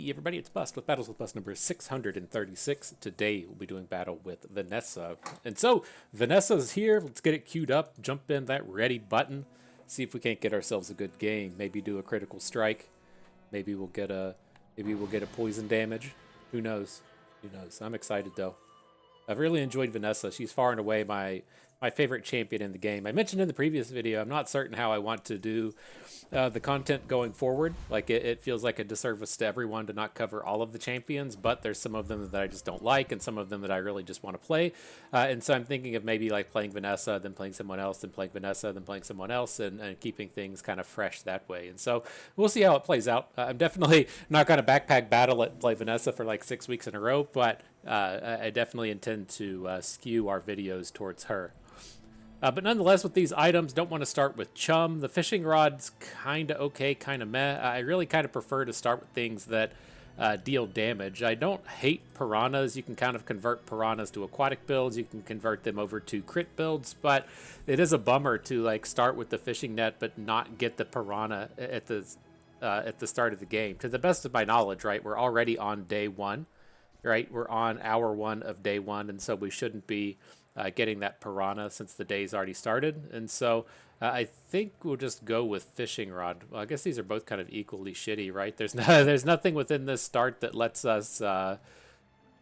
Hey everybody, it's Bust with Battles with Bust number 636. Today we'll be doing battle with Vanessa. And so, Vanessa's here. Let's get it queued up. Jump in that ready button. See if we can't get ourselves a good game. Maybe do a critical strike. Maybe we'll get a poison damage. Who knows? Who knows? I'm excited though. I've really enjoyed Vanessa. She's far and away my favorite champion in the game. I mentioned in the previous video, I'm not certain how I want to do the content going forward. Like, it feels like a disservice to everyone to not cover all of the champions, but there's some of them that I just don't like, and some of them that I really just want to play. And so I'm thinking of maybe like playing Vanessa, then playing someone else, then playing Vanessa, then playing someone else, and keeping things kind of fresh that way. And so we'll see how it plays out. I'm definitely not going to backpack battle and play Vanessa for like 6 weeks in a row, but I definitely intend to skew our videos towards her. But nonetheless, with these items, don't want to start with chum. The fishing rod's kind of okay, kind of meh. I really kind of prefer to start with things that deal damage. I don't hate piranhas. You can kind of convert piranhas to aquatic builds. You can convert them over to crit builds, but it is a bummer to like start with the fishing net but not get the piranha at the start of the game. To the best of my knowledge, right, we're already on day one, right? We're on hour one of day one, and so we shouldn't be getting that piranha since the day's already started. And so I think we'll just go with fishing rod. Well, I guess these are both kind of equally shitty, right? There's nothing within this start that lets us that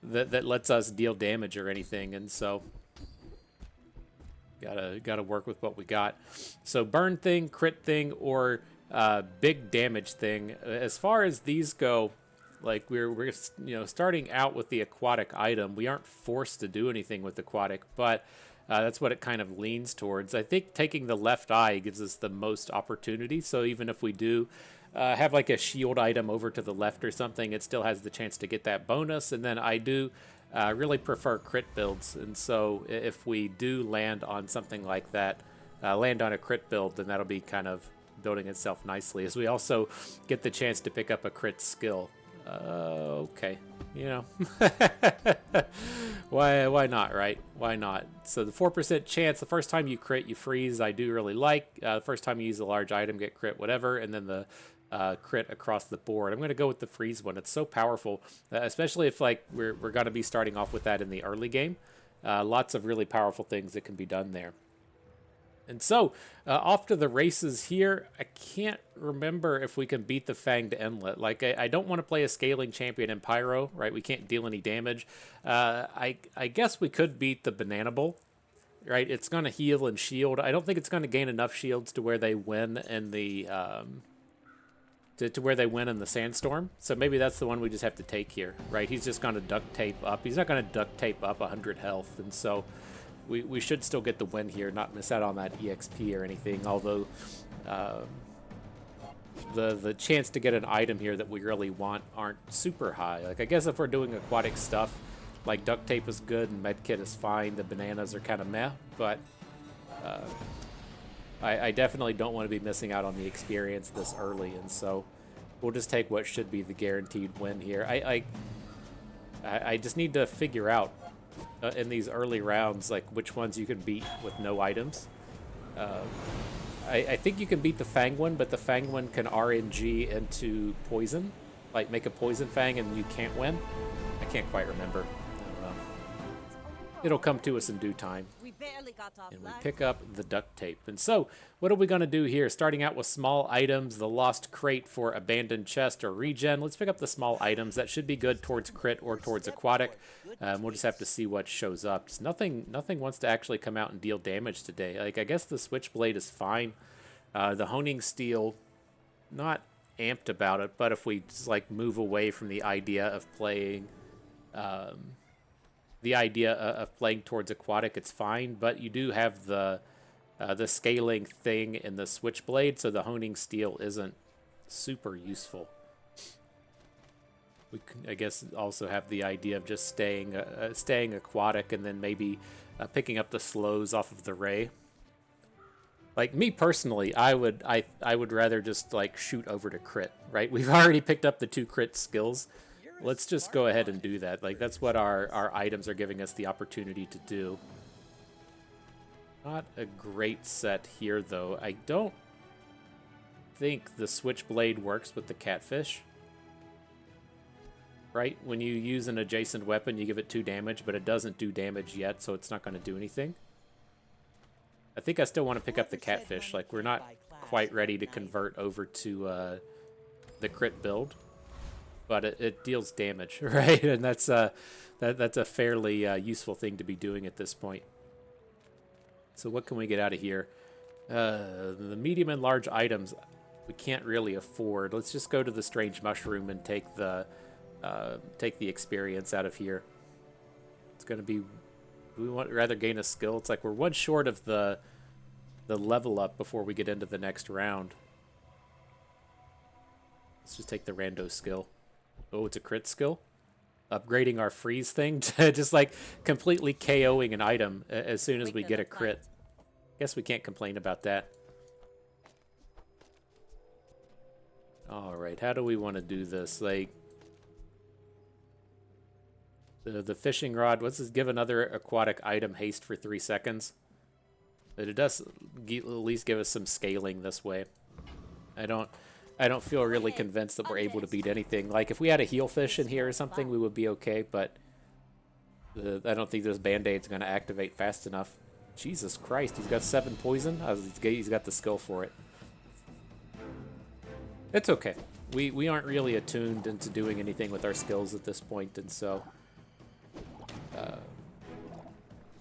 lets us deal damage or anything, and so gotta work with what we got. So burn thing, crit thing, or big damage thing. As far as these go, like we're starting out with the aquatic item. We aren't forced to do anything with aquatic, but that's what it kind of leans towards. I think taking the left eye gives us the most opportunity. So even if we do have like a shield item over to the left or something, it still has the chance to get that bonus. And then I do really prefer crit builds. And so if we do land on something like that, land on a crit build, then that'll be kind of building itself nicely, as we also get the chance to pick up a crit skill. Okay, why not, right? Why not? So the 4% chance, the first time you crit, you freeze. I do really like. The first time you use a large item, get crit, whatever, and then the crit across the board. I'm going to go with the freeze one. It's so powerful, especially if like we're going to be starting off with that in the early game. Lots of really powerful things that can be done there. And so, off to the races here. I can't remember if we can beat the Fanged Inlet. Like, I don't want to play a scaling champion in Pyro, right? We can't deal any damage. I guess we could beat the Banana Bowl, right? It's going to heal and shield. I don't think it's going to gain enough shields to where they win in the to where they win in the Sandstorm. So maybe that's the one we just have to take here, right? He's just going to duct tape up. He's not going to duct tape up 100 health, and so we should still get the win here, not miss out on that EXP or anything, although the chance to get an item here that we really want aren't super high. Like, I guess if we're doing aquatic stuff, like duct tape is good and medkit is fine, the bananas are kind of meh, but I definitely don't want to be missing out on the experience this early, and so we'll just take what should be the guaranteed win here. I just need to figure out in these early rounds, like, which ones you can beat with no items. I think you can beat the Fang one, but the Fang one can RNG into poison, like make a poison Fang and you can't win. I can't quite remember. It'll come to us in due time. And we pick up the duct tape. And so, what are we going to do here? Starting out with small items, the lost crate for abandoned chest or regen. Let's pick up the small items. That should be good towards crit or towards aquatic. We'll just have to see what shows up. Just nothing wants to actually come out and deal damage today. Like, I guess the switchblade is fine. The honing steel, not amped about it, but if we just like move away from the idea of playing towards aquatic, it's fine, but you do have the scaling thing in the switchblade, so the honing steel isn't super useful. We can, I guess, also have the idea of just staying aquatic and then maybe picking up the slows off of the ray. Like, me personally, I would rather just like shoot over to crit, right? We've already picked up the 2 crit skills. Let's just go ahead and do that. Like, that's what our items are giving us the opportunity to do. Not a great set here, though. I don't think the switchblade works with the catfish. right? When you use an adjacent weapon, you give it 2 damage, but it doesn't do damage yet, so it's not going to do anything. I think I still want to pick up the catfish. Like, we're not quite ready to convert over to the crit build, but it deals damage, right? And that's that's a fairly useful thing to be doing at this point. So what can we get out of here? The medium and large items we can't really afford. Let's just go to the strange mushroom and take the experience out of here. It's going to be, we want rather gain a skill. It's like we're 1 short of the level up before we get into the next round. Let's just take the rando skill. Oh, it's a crit skill. Upgrading our freeze thing to just like completely KOing an item as soon as we get a crit. Guess we can't complain about that. All right, how do we want to do this? Like the fishing rod. Let's just give another aquatic item haste for 3 seconds. But it does at least give us some scaling this way. I don't feel really convinced that we're able to beat anything. Like, if we had a heal fish in here or something, we would be okay, but I don't think this Band-Aid's going to activate fast enough. Jesus Christ, he's got 7 poison? He's got the skill for it. It's okay. We aren't really attuned into doing anything with our skills at this point, and so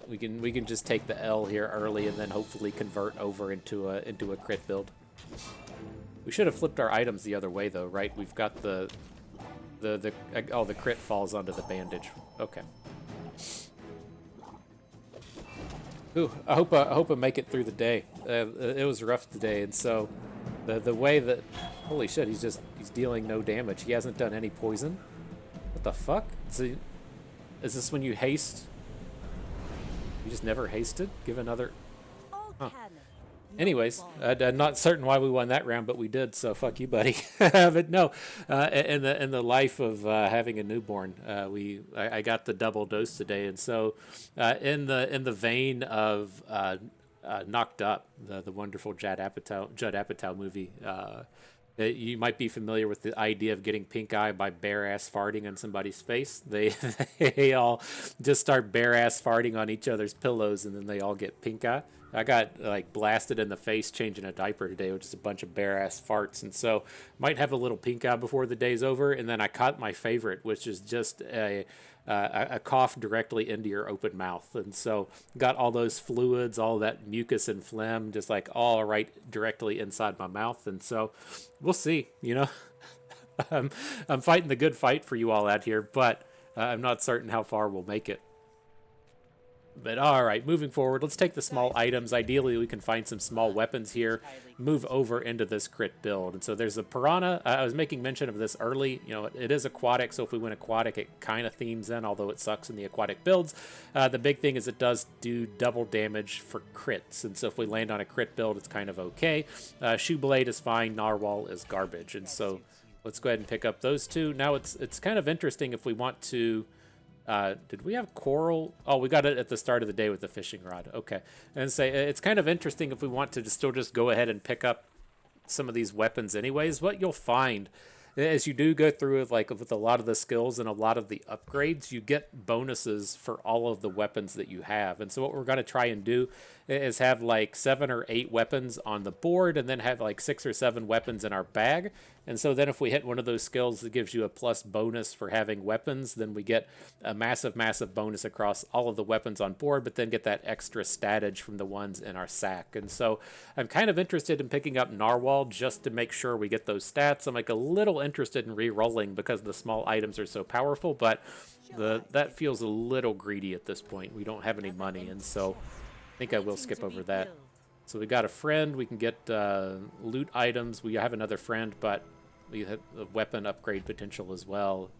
we can just take the L here early and then hopefully convert over into a crit build. We should have flipped our items the other way, though, right? We've got the crit falls onto the bandage. Okay. Ooh, I hope I make it through the day. It was rough today, and so the way that, holy shit, he's dealing no damage. He hasn't done any poison. What the fuck? Is this when you haste? You just never hasted? Give another. Huh. Anyways, I'm not certain why we won that round, but we did, so fuck you, buddy. But no, in the life of having a newborn, I got the double dose today, and so in the vein of Knocked Up, the wonderful Judd Apatow movie. You might be familiar with the idea of getting pink eye by bare ass farting on somebody's face. They all just start bare ass farting on each other's pillows, and then they all get pink eye. I got like blasted in the face changing a diaper today with just a bunch of bare ass farts, and so might have a little pink eye before the day's over. And then I caught my favorite, which is just a cough directly into your open mouth, and so got all those fluids, all that mucus and phlegm, just like all right directly inside my mouth. And so we'll see. You know, I'm fighting the good fight for you all out here, but I'm not certain how far we'll make it. But all right, moving forward, let's take the small items. Ideally, we can find some small weapons here, move over into this crit build. And so there's a piranha. I was making mention of this early. You know, it is aquatic, so if we win aquatic, it kind of themes in, although it sucks in the aquatic builds. The big thing is it does do double damage for crits. And so if we land on a crit build, it's kind of okay. Shoe Blade is fine. Narwhal is garbage. And so let's go ahead and pick up those two. Now it's kind of interesting if we want to... did we have coral? Oh, we got it at the start of the day with the fishing rod. Okay. And say it's kind of interesting if we want to still just go ahead and pick up some of these weapons anyways. What you'll find as you do go through with a lot of the skills and a lot of the upgrades, you get bonuses for all of the weapons that you have. And so what we're going to try and do is have like 7 or 8 weapons on the board and then have like 6 or 7 weapons in our bag. And so then if we hit one of those skills that gives you a plus bonus for having weapons, then we get a massive, massive bonus across all of the weapons on board, but then get that extra statage from the ones in our sack. And so I'm kind of interested in picking up Narwhal just to make sure we get those stats. I'm like a little interested in re-rolling because the small items are so powerful, but that feels a little greedy at this point. We don't have any money, and so I think I will skip over that. So we got a friend. We can get loot items. We have another friend, but we have a weapon upgrade potential as well.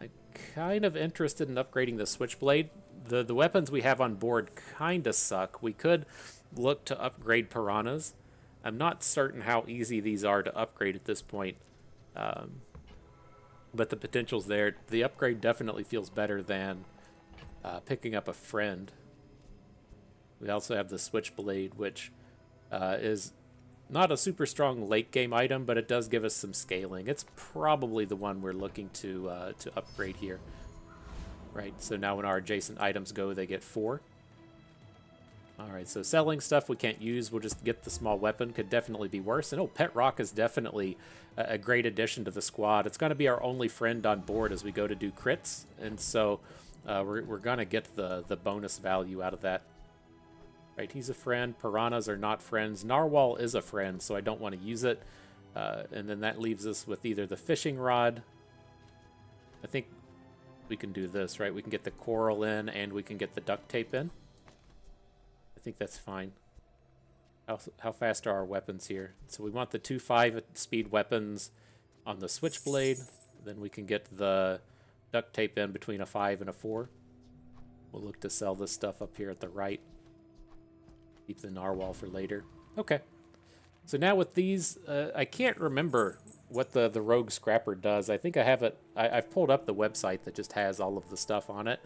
I'm kind of interested in upgrading the Switchblade. The weapons we have on board kind of suck. We could look to upgrade piranhas. I'm not certain how easy these are to upgrade at this point. But the potential's there. The upgrade definitely feels better than picking up a friend. We also have the Switchblade, which is not a super strong late game item, but it does give us some scaling. It's probably the one we're looking to upgrade here. Right, so now when our adjacent items go, they get 4. All right, so selling stuff we can't use. We'll just get the small weapon. Could definitely be worse. And oh, Pet Rock is definitely a great addition to the squad. It's going to be our only friend on board as we go to do crits. And so we're going to get the bonus value out of that. Right, he's a friend. Piranhas are not friends. Narwhal is a friend, so I don't want to use it. And then that leaves us with either the fishing rod. I think we can do this, right? We can get the coral in and we can get the duct tape in. I think that's fine. How fast are our weapons here? So we want the 2.5 speed weapons on the switchblade. Then we can get the duct tape in between a 5 and a 4. We'll look to sell this stuff up here at the right. Keep the narwhal for later. Okay. So now with these, I can't remember what the rogue scrapper does. I think I have it. I've pulled up the website that just has all of the stuff on it.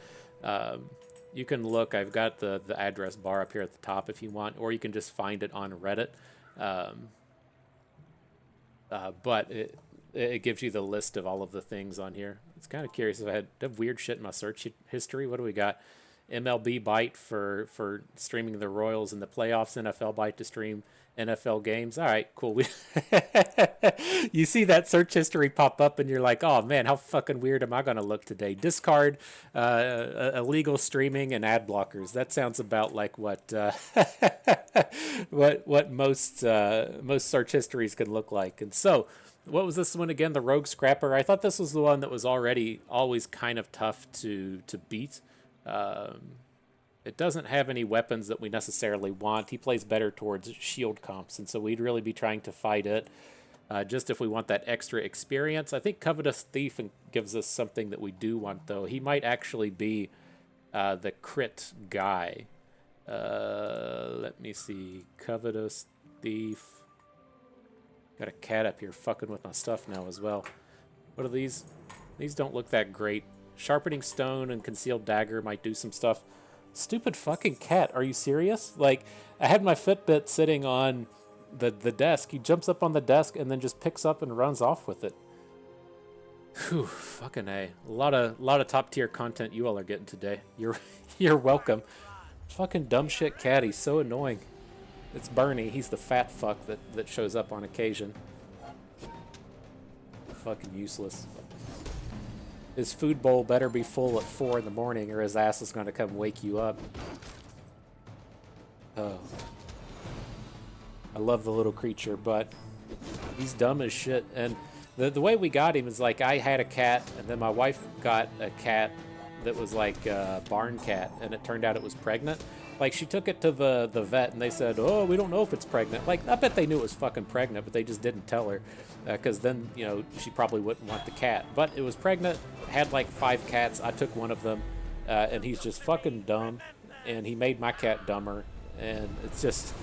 You can look. I've got the address bar up here at the top if you want, or you can just find it on Reddit. But it gives you the list of all of the things on here. It's kind of curious if I had weird shit in my search history. What do we got? MLB Byte for streaming the Royals in the playoffs. NFL Byte to stream NFL games. All right, cool. You see that search history pop up and you're like, oh man, how fucking weird am I going to look today? Discard illegal streaming and ad blockers. That sounds about like what what most search histories can look like. And so, what was this one again? The Rogue Scrapper. I thought this was the one that was already always kind of tough to beat. It doesn't have any weapons that we necessarily want. He plays better towards shield comps, and so we'd really be trying to fight it just if we want that extra experience. I think Covetous Thief gives us something that we do want, though. He might actually be the crit guy. Let me see. Covetous Thief. Got a cat up here fucking with my stuff now as well. What are these? These don't look that great. Sharpening Stone and Concealed Dagger might do some stuff. Stupid fucking cat. Are you serious? Like, I had my Fitbit sitting on the desk. He jumps up on the desk and then just picks up and runs off with it. Whew, fucking A. A lot of top tier content you all are getting today. You're welcome. Fucking dumb shit cat. He's so annoying. It's Bernie. He's the fat fuck that shows up on occasion. Fucking useless. His food bowl better be full at 4 in the morning or his ass is going to come wake you up. Oh. I love the little creature, but he's dumb as shit. And the way we got him is like I had a cat, and then my wife got a cat that was like a barn cat, and it turned out it was pregnant. Like, she took it to the vet, and they said, oh, we don't know if it's pregnant. Like, I bet they knew it was fucking pregnant, but they just didn't tell her. Because then, you know, she probably wouldn't want the cat. But it was pregnant, had like 5 cats. I took one of them, and he's just fucking dumb. And he made my cat dumber. And it's just...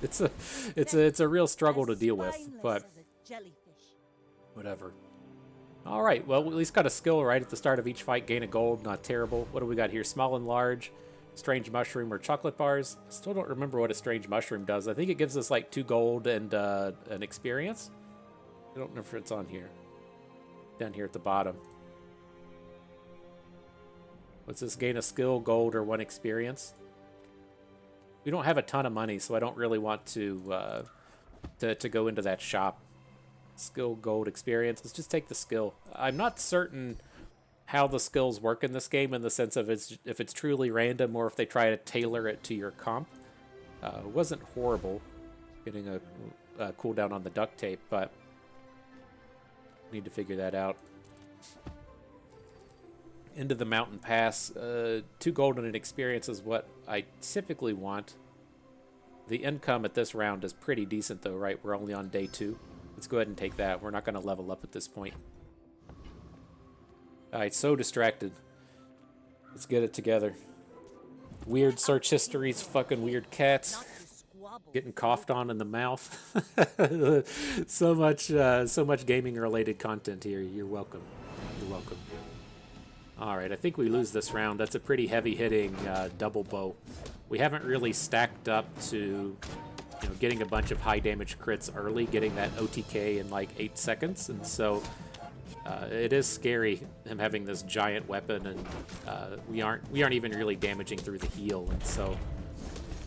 It's a real struggle to deal with, but... whatever. Alright, well, we at least got a skill right at the start of each fight. Gain a gold, not terrible. What do we got here? Small and large. Strange mushroom or chocolate bars. Still don't remember what a strange mushroom does. I think it gives us like 2 gold and an experience. I don't know if it's on here. Down here at the bottom. What's this? Gain a skill, gold, or 1 experience. We don't have a ton of money, so I don't really want to go into that shop. Skill, gold, experience. Let's just take the skill. I'm not certain how the skills work in this game in the sense of if it's truly random or if they try to tailor it to your comp. It wasn't horrible getting a cooldown on the duct tape, but need to figure that out. Into the mountain pass. 2 gold and an experience is what I typically want. The income at this round is pretty decent though, right? We're only on day 2. Let's go ahead and take that. We're not going to level up at this point. Alright, so distracted. Let's get it together. Weird search histories, fucking weird cats. Getting coughed on in the mouth. so much gaming related content here. You're welcome. You're welcome. Alright, I think we lose this round. That's a pretty heavy hitting double bow. We haven't really stacked up to you know, getting a bunch of high damage crits early, getting that OTK in like 8 seconds, and so it is scary him having this giant weapon, and we aren't even really damaging through the heal, and so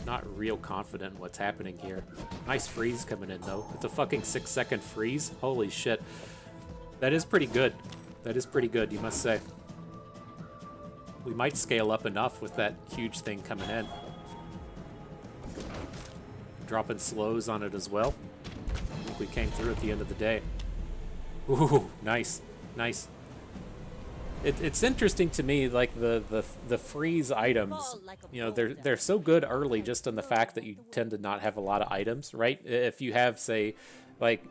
not real confident in what's happening here. Nice freeze coming in though. It's a fucking 6-second freeze. Holy shit. That is pretty good. That is pretty good, you must say. We might scale up enough with that huge thing coming in. Dropping slows on it as well. I think we came through at the end of the day. Ooh, nice, nice. It's interesting to me, like the freeze items. You know, they're so good early, just on the fact that you tend to not have a lot of items, right? If you have, say, like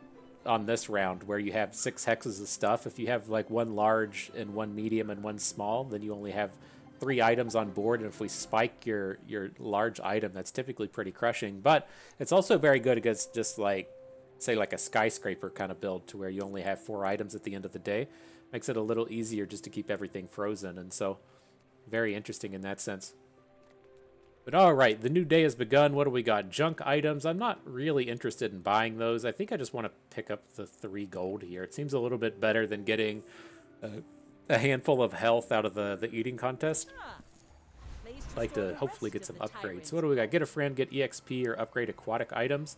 on this round where you have 6 hexes of stuff, if you have like 1 large and 1 medium and 1 small, then you only have 3 items on board, and if we spike your large item, that's typically pretty crushing. But it's also very good against just like, say, like a skyscraper kind of build, to where you only have 4 items at the end of the day. Makes it a little easier just to keep everything frozen, and so very interesting in that sense. But alright, the new day has begun. What do we got? Junk items. I'm not really interested in buying those. I think I just want to pick up the 3 gold here. It seems a little bit better than getting a handful of health out of the eating contest. I'd like to hopefully get some upgrades. So what do we got? Get a friend, get EXP, or upgrade aquatic items.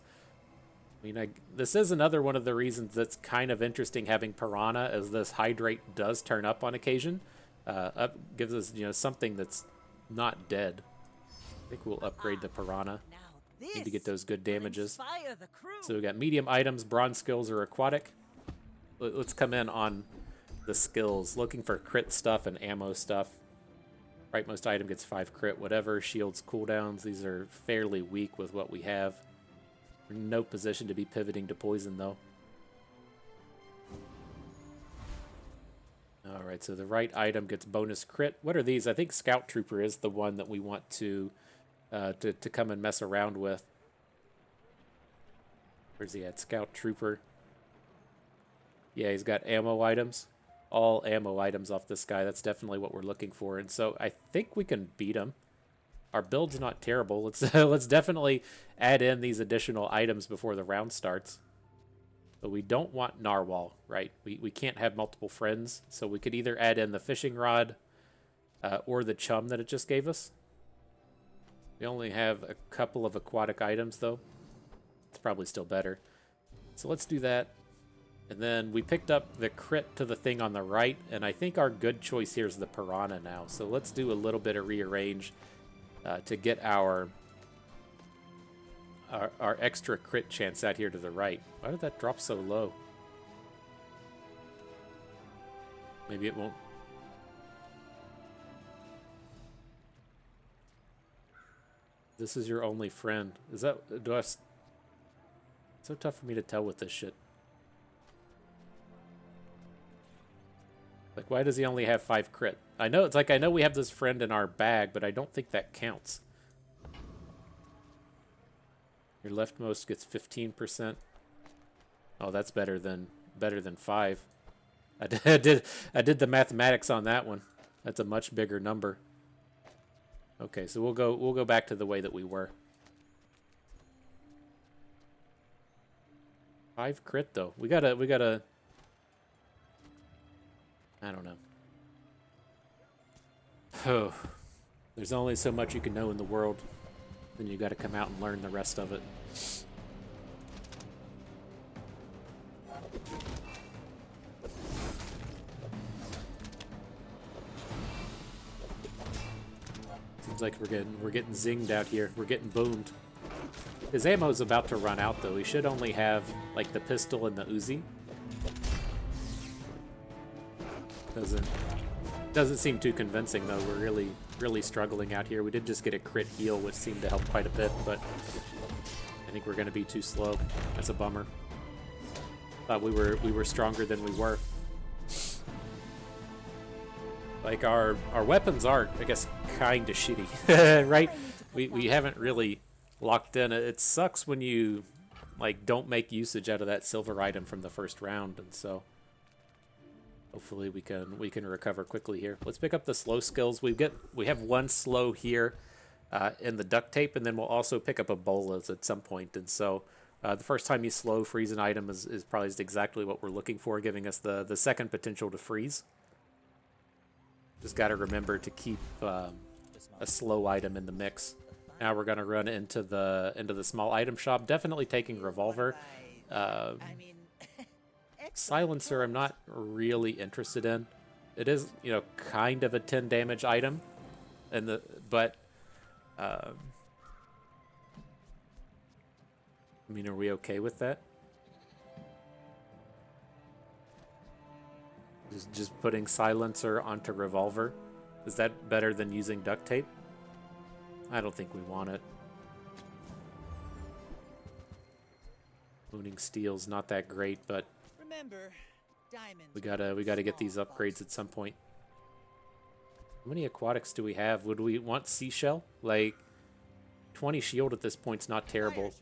I mean, this is another one of the reasons that's kind of interesting having Piranha, as this hydrate does turn up on occasion. Gives us, you know, something that's not dead. I think we'll upgrade the Piranha. Need to get those good damages. So we got medium items, bronze skills, or aquatic. Let's come in on the skills. Looking for crit stuff and ammo stuff. Rightmost item gets 5 crit, whatever. Shields, cooldowns. These are fairly weak with what we have. We're in no position to be pivoting to poison, though. Alright, so the right item gets bonus crit. What are these? I think Scout Trooper is the one that we want to come and mess around with. Where's he at? Scout Trooper. Yeah, he's got ammo items. All ammo items off this guy. That's definitely what we're looking for. And so I think we can beat him. Our build's not terrible. Let's definitely add in these additional items before the round starts. But we don't want Narwhal, right? We can't have multiple friends, so we could either add in the fishing rod or the chum that it just gave us. We only have a couple of aquatic items, though. It's probably still better. So let's do that. And then we picked up the crit to the thing on the right, and I think our good choice here is the Piranha now. So let's do a little bit of rearrange to get our extra crit chance out here to the right. Why did that drop so low? Maybe it won't. This is your only friend. Is that... do I... It's so tough for me to tell with this shit. Like, why does he only have 5 crit? I know, it's like, I know we have this friend in our bag, but I don't think that counts. Your leftmost gets 15%. Oh, that's better than 5. I did the mathematics on that one. That's a much bigger number. Okay, so we'll go back to the way that we were. 5 crit though. We gotta I don't know. Oh, there's only so much you can know in the world. Then you got to come out and learn the rest of it. Seems like we're getting zinged out here. We're getting boomed. His ammo's about to run out though. He should only have like the pistol and the Uzi. Doesn't seem too convincing though. We're really struggling out here. We did just get a crit heal, which seemed to help quite a bit, but I think we're going to be too slow. That's a bummer. Thought we were stronger than we were. Like our weapons are, I guess, kind of shitty, right? We haven't really locked in. It sucks when you like don't make usage out of that silver item from the first round, and so. Hopefully we can recover quickly here. Let's pick up the slow skills. We have 1 slow here. in the duct tape, and then we'll also pick up Ebolas at some point. And so the first time you slow freeze an item is probably exactly what we're looking for, giving us the second potential to freeze. Just got to remember to keep a slow item in the mix. Now we're gonna run into the small item shop. Definitely taking revolver. Silencer, I'm not really interested in. It is, you know, kind of a 10 damage item, but I mean, are we okay with that? Just putting silencer onto revolver, is that better than using duct tape? I don't think we want it. Mooning steel's not that great, but remember, diamonds we gotta get these upgrades at some point. How many aquatics do we have? Would we want seashell? Like 20 shield at this point's not terrible.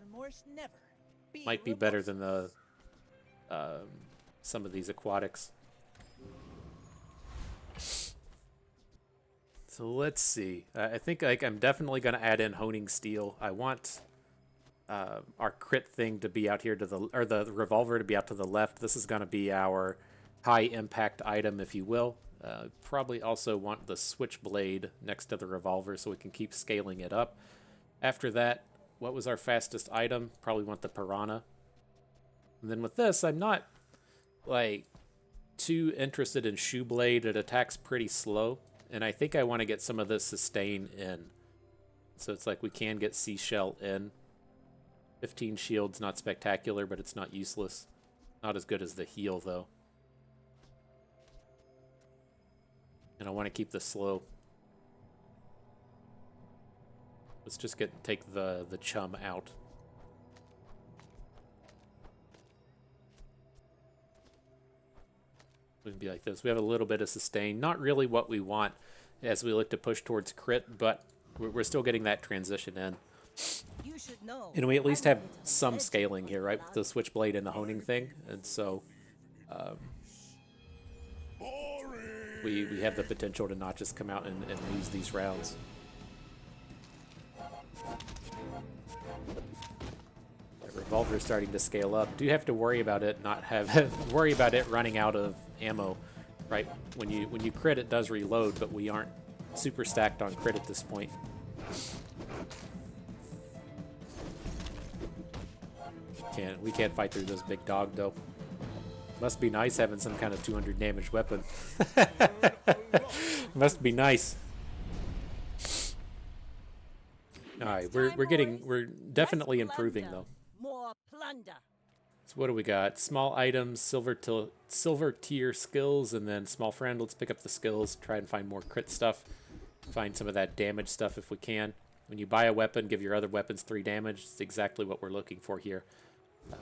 Might be better than the some of these aquatics. So let's see. I think like I'm definitely gonna add in honing steel. I want our crit thing to be out here to the revolver to be out to the left. This is gonna be our high impact item, if you will. Probably also want the switchblade next to the revolver so we can keep scaling it up. After that, what was our fastest item? Probably want the piranha. And then with this, I'm not like too interested in shoeblade. It attacks pretty slow, and I think I want to get some of the sustain in. So it's like we can get seashell in. 15 shields, not spectacular, but it's not useless. Not as good as the heal though. And I want to keep the slow. Let's just take the chum out. We can be like this. We have a little bit of sustain. Not really what we want as we look to push towards crit, but we're still getting that transition in. You should know. And we at least have some scaling here, right? With the switchblade and the honing thing. And so we have the potential to not just come out and lose these rounds. The revolver's starting to scale up. Do have to worry about it worry about it running out of ammo, right? When you crit, it does reload, but we aren't super stacked on crit at this point. We can't fight through this big dog though. Must be nice having some kind of 200 damage weapon. Must be nice. All right, we're definitely improving though. More plunder. So what do we got? Small items, silver tier skills, and then small friend. Let's pick up the skills, try and find more crit stuff. Find some of that damage stuff if we can. When you buy a weapon, give your other weapons 3 damage. It's exactly what we're looking for here. So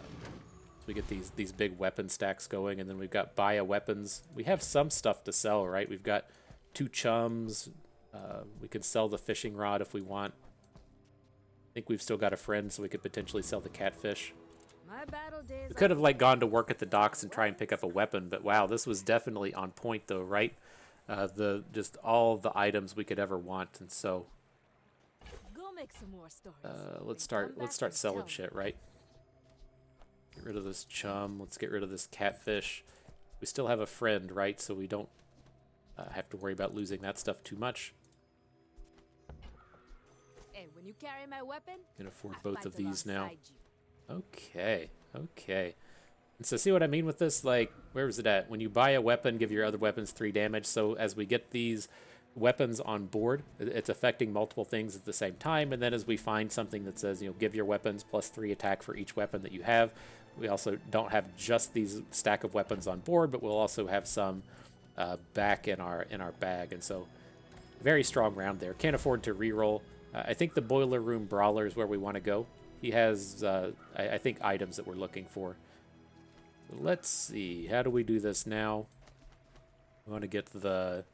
we get these big weapon stacks going, and then we've got buy a weapons. We have some stuff to sell, right? We've got 2 chums. We can sell the fishing rod if we want. I think we've still got a friend, so we could potentially sell the catfish. We could have like gone to work at the docks and try and pick up a weapon, but wow, this was definitely on point though, right? Just all the items we could ever want, and so let's start selling shit, right? Get rid of this chum. Let's get rid of this catfish. We still have a friend, right? So we don't have to worry about losing that stuff too much. And when you carry my weapon, Can afford both of these now. Okay. And so see what I mean with this? Like, where was it at? When you buy a weapon, give your other weapons 3 damage. So as we get these weapons on board, it's affecting multiple things at the same time. And then as we find something that says, you know, give your weapons plus 3 attack for each weapon that you have, we also don't have just these stack of weapons on board, but we'll also have some back in our bag. And so very strong round there. Can't afford to reroll. I think the Boiler Room Brawler is where we want to go. He has, I think, items that we're looking for. Let's see. How do we do this now? We want to get the...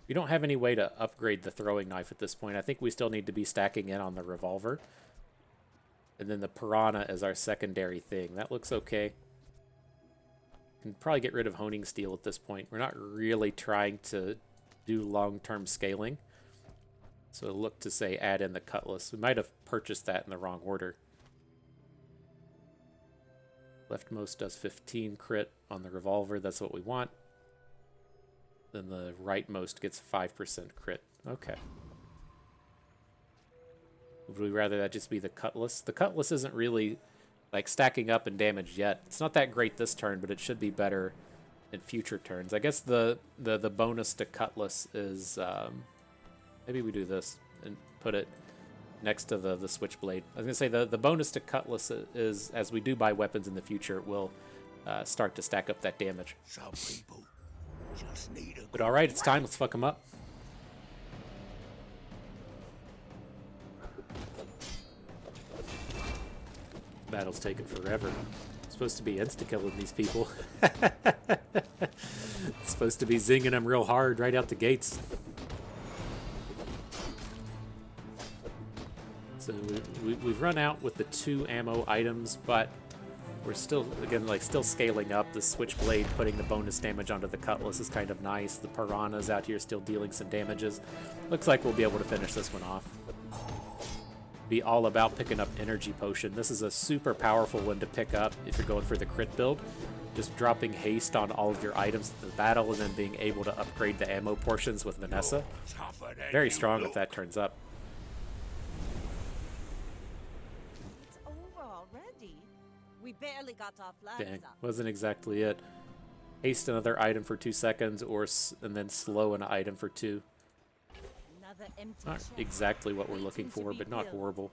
We don't have any way to upgrade the throwing knife at this point. I think we still need to be stacking in on the revolver. And then the piranha is our secondary thing. That looks okay. Can probably get rid of honing steel at this point. We're not really trying to do long-term scaling. So look to say add in the cutlass. We might have purchased that in the wrong order. Leftmost does 15 crit on the revolver. That's what we want. Then the rightmost gets 5% crit. Okay. Would we rather that just be the cutlass? The cutlass isn't really like stacking up in damage yet. It's not that great this turn, but it should be better in future turns. I guess the bonus to cutlass is maybe we do this and put it next to the switchblade. I was gonna say the bonus to cutlass is as we do buy weapons in the future, it will start to stack up that damage. Some people just need a But all right, it's time. Let's fuck them up. Battle's taking forever. It's supposed to be insta-killing these people. It's supposed to be zinging them real hard right out the gates. So we've run out with the 2 ammo items, but we're still, again, like still scaling up. The switchblade putting the bonus damage onto the cutlass is kind of nice. The piranhas out here still dealing some damages. Looks like we'll be able to finish this one off. Be all about picking up energy potion. This is a super powerful one to pick up if you're going for the crit build. Just dropping haste on all of your items to the battle and then being able to upgrade the ammo portions with Vanessa. Very strong if that turns up. It's over already. We barely got off Dang, Lanza. wasn't exactly it. Haste another item for 2 seconds and then slow an item for 2. Another empty Not chest. exactly what we're looking Waiting to for, be but not filled. horrible.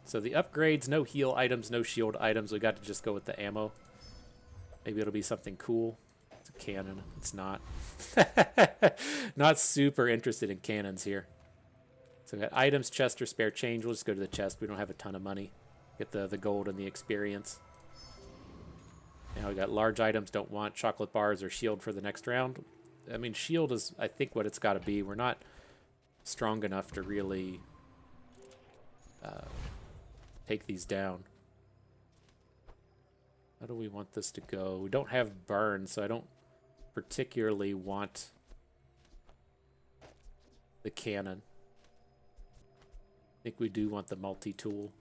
So the upgrades, no heal items, no shield items. We got to just go with the ammo. Maybe it'll be something cool. It's a cannon. It's not. Not super interested in cannons here. So we got items, chest, or spare change. We'll just go to the chest. We don't have a ton of money. Get the gold and the experience. Now we got large items. Don't want chocolate bars or shield for the next round. I mean, shield is, I think, what it's got to be. We're not strong enough to really take these down. How do we want this to go? We don't have burn, so I don't particularly want the cannon. I think we do want the multi-tool.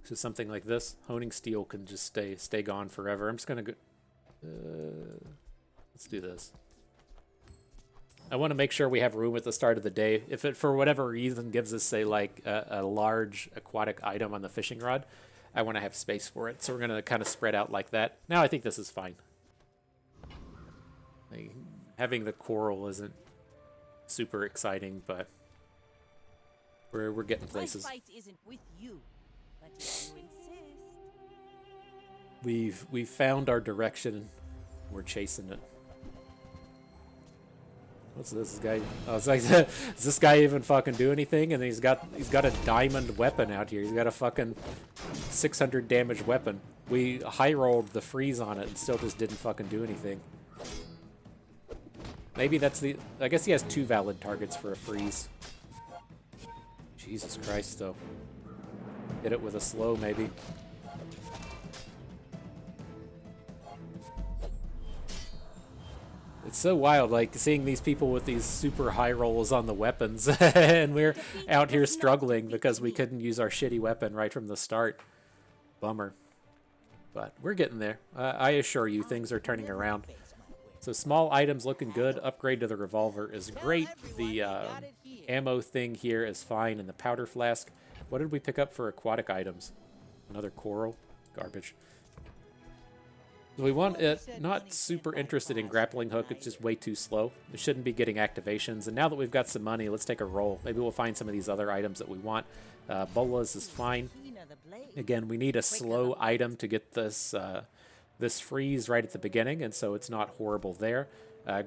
So something like this, honing steel can just stay gone forever. I'm just gonna go. Let's do this. I want to make sure we have room at the start of the day. If it, for whatever reason, gives us, say, like a large aquatic item on the fishing rod, I want to have space for it. So we're going to kind of spread out like that. Now I think this is fine. Like, having the coral isn't super exciting, but we're getting My places. fight isn't with you, but if you insist. We've found our direction. We're chasing it. What's this guy? Oh, it's like, does this guy even fucking do anything? And he's got a diamond weapon out here. He's got a fucking 600 damage weapon. We high rolled the freeze on it and still just didn't fucking do anything. Maybe that's the. I guess he has 2 valid targets for a freeze. Jesus Christ, though. Hit it with a slow, maybe. It's so wild, like, seeing these people with these super high rolls on the weapons, and we're out here struggling because we couldn't use our shitty weapon right from the start. Bummer. But we're getting there. I assure you, things are turning around. So small items looking good. Upgrade to the revolver is great. The ammo thing here is fine, and the powder flask. What did we pick up for aquatic items? Another coral? Garbage. We want it, not super interested in grappling hook, it's just way too slow. It shouldn't be getting activations, and now that we've got some money, let's take a roll. Maybe we'll find some of these other items that we want. Bolas is fine. Again, we need a slow item to get this this freeze right at the beginning, and so it's not horrible there.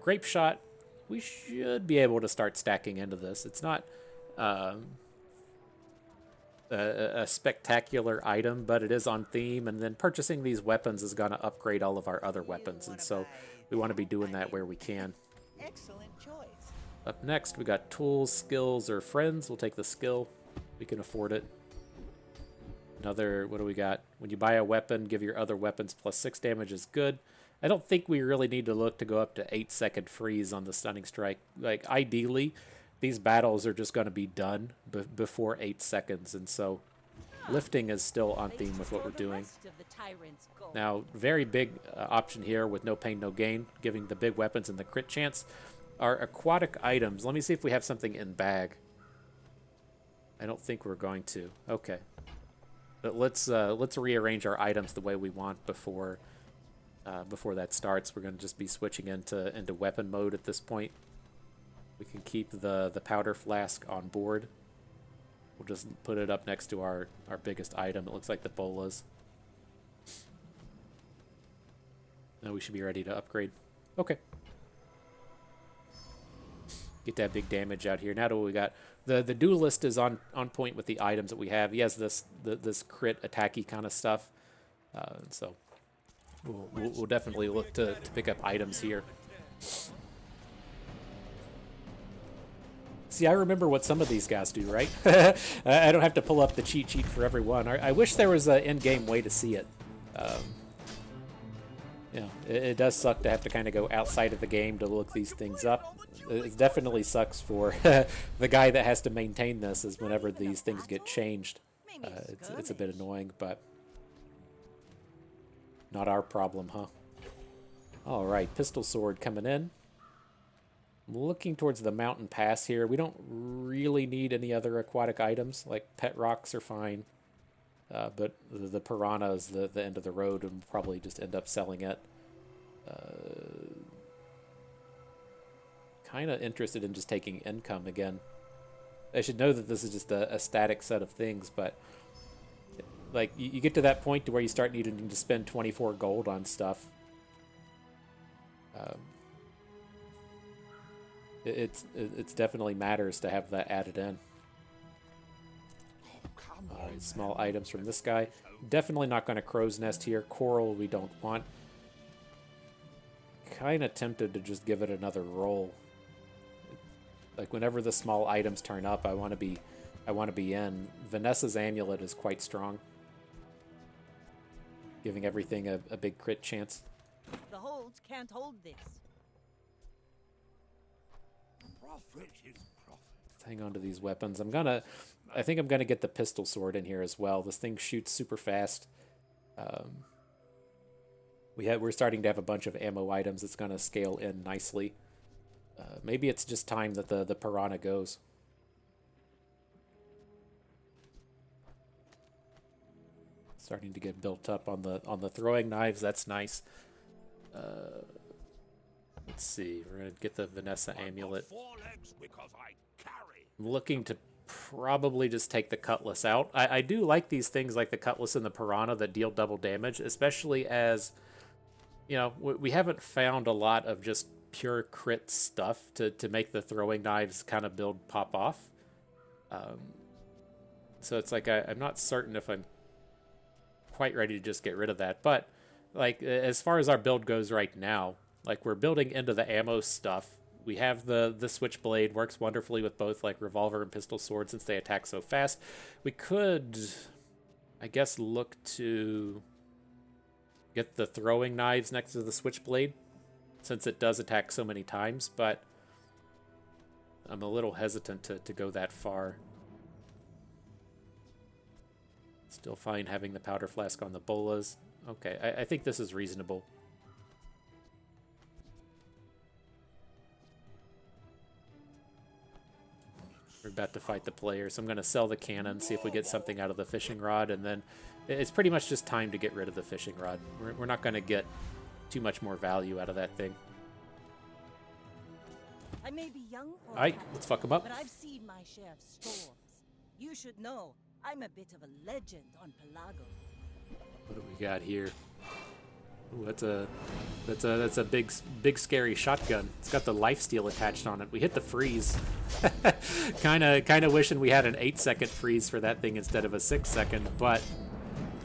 Grape shot, we should be able to start stacking into this. It's not a spectacular item, but it is on theme, and then purchasing these weapons is going to upgrade all of our other weapons, and so we want to be doing that where we can. Excellent choice. Up next, we got tools, skills, or friends. We'll take the skill. We can afford it. Another, what do we got? When you buy a weapon, give your other weapons +6 damage is good. I don't think we really need to look to go up to 8-second freeze on the stunning strike. Like, ideally, these battles are just going to be done before 8 seconds, and so lifting is still on theme with what we're doing. Now, very big option here with no pain, no gain, giving the big weapons and the crit chance, are aquatic items. Let me see if we have something in bag. I don't think we're going to. Okay. But let's rearrange our items the way we want before that starts. We're going to just be switching into weapon mode at this point. We can keep the powder flask on board. We'll just put it up next to our biggest item. It looks like the bolas. Now we should be ready to upgrade. Okay. Get that big damage out here. Now what we got? The duelist is on point with the items that we have. He has this crit attacky kind of stuff. So we'll definitely look to pick up items here. See, I remember what some of these guys do, right? I don't have to pull up the cheat sheet for everyone. I wish there was an in-game way to see it. You know, it does suck to have to kind of go outside of the game to look these things up. It definitely sucks for the guy that has to maintain this, is whenever these things get changed. It's a bit annoying, but not our problem, huh? All right, pistol sword coming in. I'm looking towards the mountain pass here. We don't really need any other aquatic items. Like pet rocks are fine. But the piranha is the end of the road, and we'll probably just end up selling it. Kind of interested in just taking income again. I should know that this is just a static set of things, but like you get to that point to where you start needing to spend 24 gold on stuff. It's definitely matters to have that added in. Alright, small items from this guy. Definitely not going to crow's nest here. Coral we don't want. Kind of tempted to just give it another roll. Like whenever the small items turn up, I want to be in. Vanessa's amulet is quite strong, giving everything a big crit chance. The holds can't hold this. Profit is profit. Let's hang on to these weapons. I think I'm gonna get the pistol sword in here as well. This thing shoots super fast. We're starting to have a bunch of ammo items that's gonna scale in nicely. Maybe it's just time that the piranha goes. Starting to get built up on the throwing knives. That's nice. Let's see. We're gonna get the Vanessa amulet. I'm looking to probably just take the cutlass out. I do like these things like the cutlass and the piranha that deal double damage, especially as, you know, we haven't found a lot of just pure crit stuff to make the throwing knives kind of build pop off. So it's like I'm not certain if I'm quite ready to just get rid of that. But like as far as our build goes right now, like we're building into the ammo stuff. We have the switchblade, works wonderfully with both like revolver and pistol sword since they attack so fast. We could, I guess, look to get the throwing knives next to the switchblade since it does attack so many times, but I'm a little hesitant to go that far. Still fine having the powder flask on the bolas. Okay, I think this is reasonable. We're about to fight the player, so I'm going to sell the cannon, see if we get something out of the fishing rod, and then it's pretty much just time to get rid of the fishing rod. We're not going to get too much more value out of that thing. I may be young for Alright, let's fuck him up. but I've seen my share of storms. You should know, I'm a bit of a legend on Pelago. What do we got here? Ooh, that's a big scary shotgun. It's got the lifesteal attached on it. We hit the freeze. kind of wishing we had an 8-second freeze for that thing instead of a 6-second, but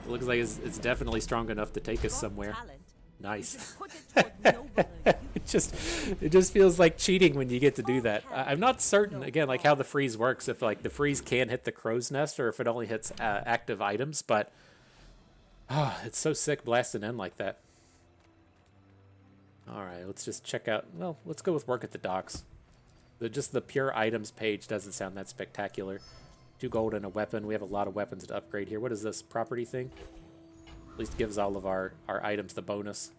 it looks like it's definitely strong enough to take us somewhere. Talent, Nice. Put it toward nobler use. It just feels like cheating when you get to do that. I'm not certain again like how the freeze works, if like the freeze can hit the crow's nest or if it only hits active items, but it's so sick blasting in like that. All right, let's just check out. Well, let's go with work at the docks. Just the pure items page doesn't sound that spectacular. 2 gold and a weapon. We have a lot of weapons to upgrade here. What is this property thing? At least gives all of our items the bonus.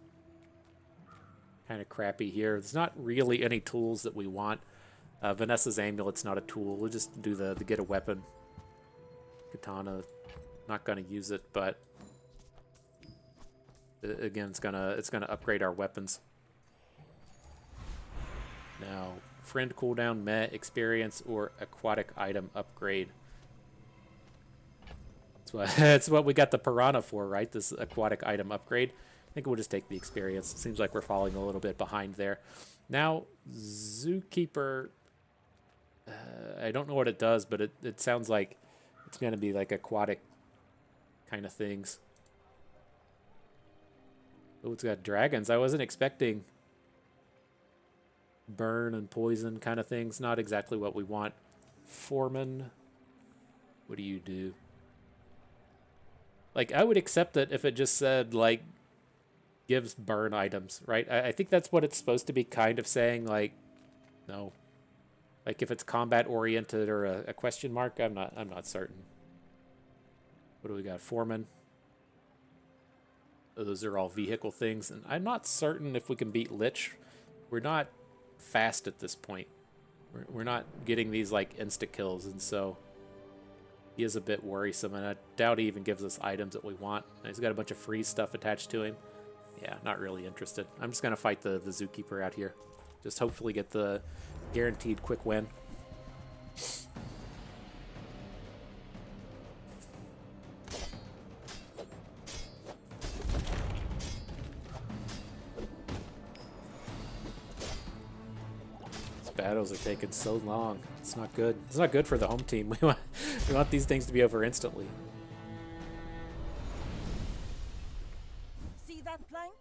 Kind of crappy here. There's not really any tools that we want. Vanessa's amulet's not a tool. We'll just do the get a weapon. Katana, not gonna use it, but again, it's gonna upgrade our weapons. Now, friend cooldown, met, experience, or aquatic item upgrade. That's what we got the piranha for, right? This aquatic item upgrade. I think we'll just take the experience. It seems like we're falling a little bit behind there. Now, Zookeeper, I don't know what it does, but it sounds like it's going to be like aquatic kind of things. Oh, it's got dragons. I wasn't expecting burn and poison kind of things. Not exactly what we want. Foreman, what do you do? Like, I would accept it if it just said, like, gives burn items, right? I think that's what it's supposed to be kind of saying, like, no. Like, if it's combat-oriented or a question mark, I'm not certain. What do we got? Foreman. Those are all vehicle things, and I'm not certain if we can beat Lich. We're not fast at this point. We're not getting these, like, insta-kills, and so he is a bit worrisome, and I doubt he even gives us items that we want. He's got a bunch of free stuff attached to him. Yeah, not really interested. I'm just going to fight the Zookeeper out here. Just hopefully get the guaranteed quick win. These battles are taking so long. It's not good. It's not good for the home team. We want these things to be over instantly. See that plank?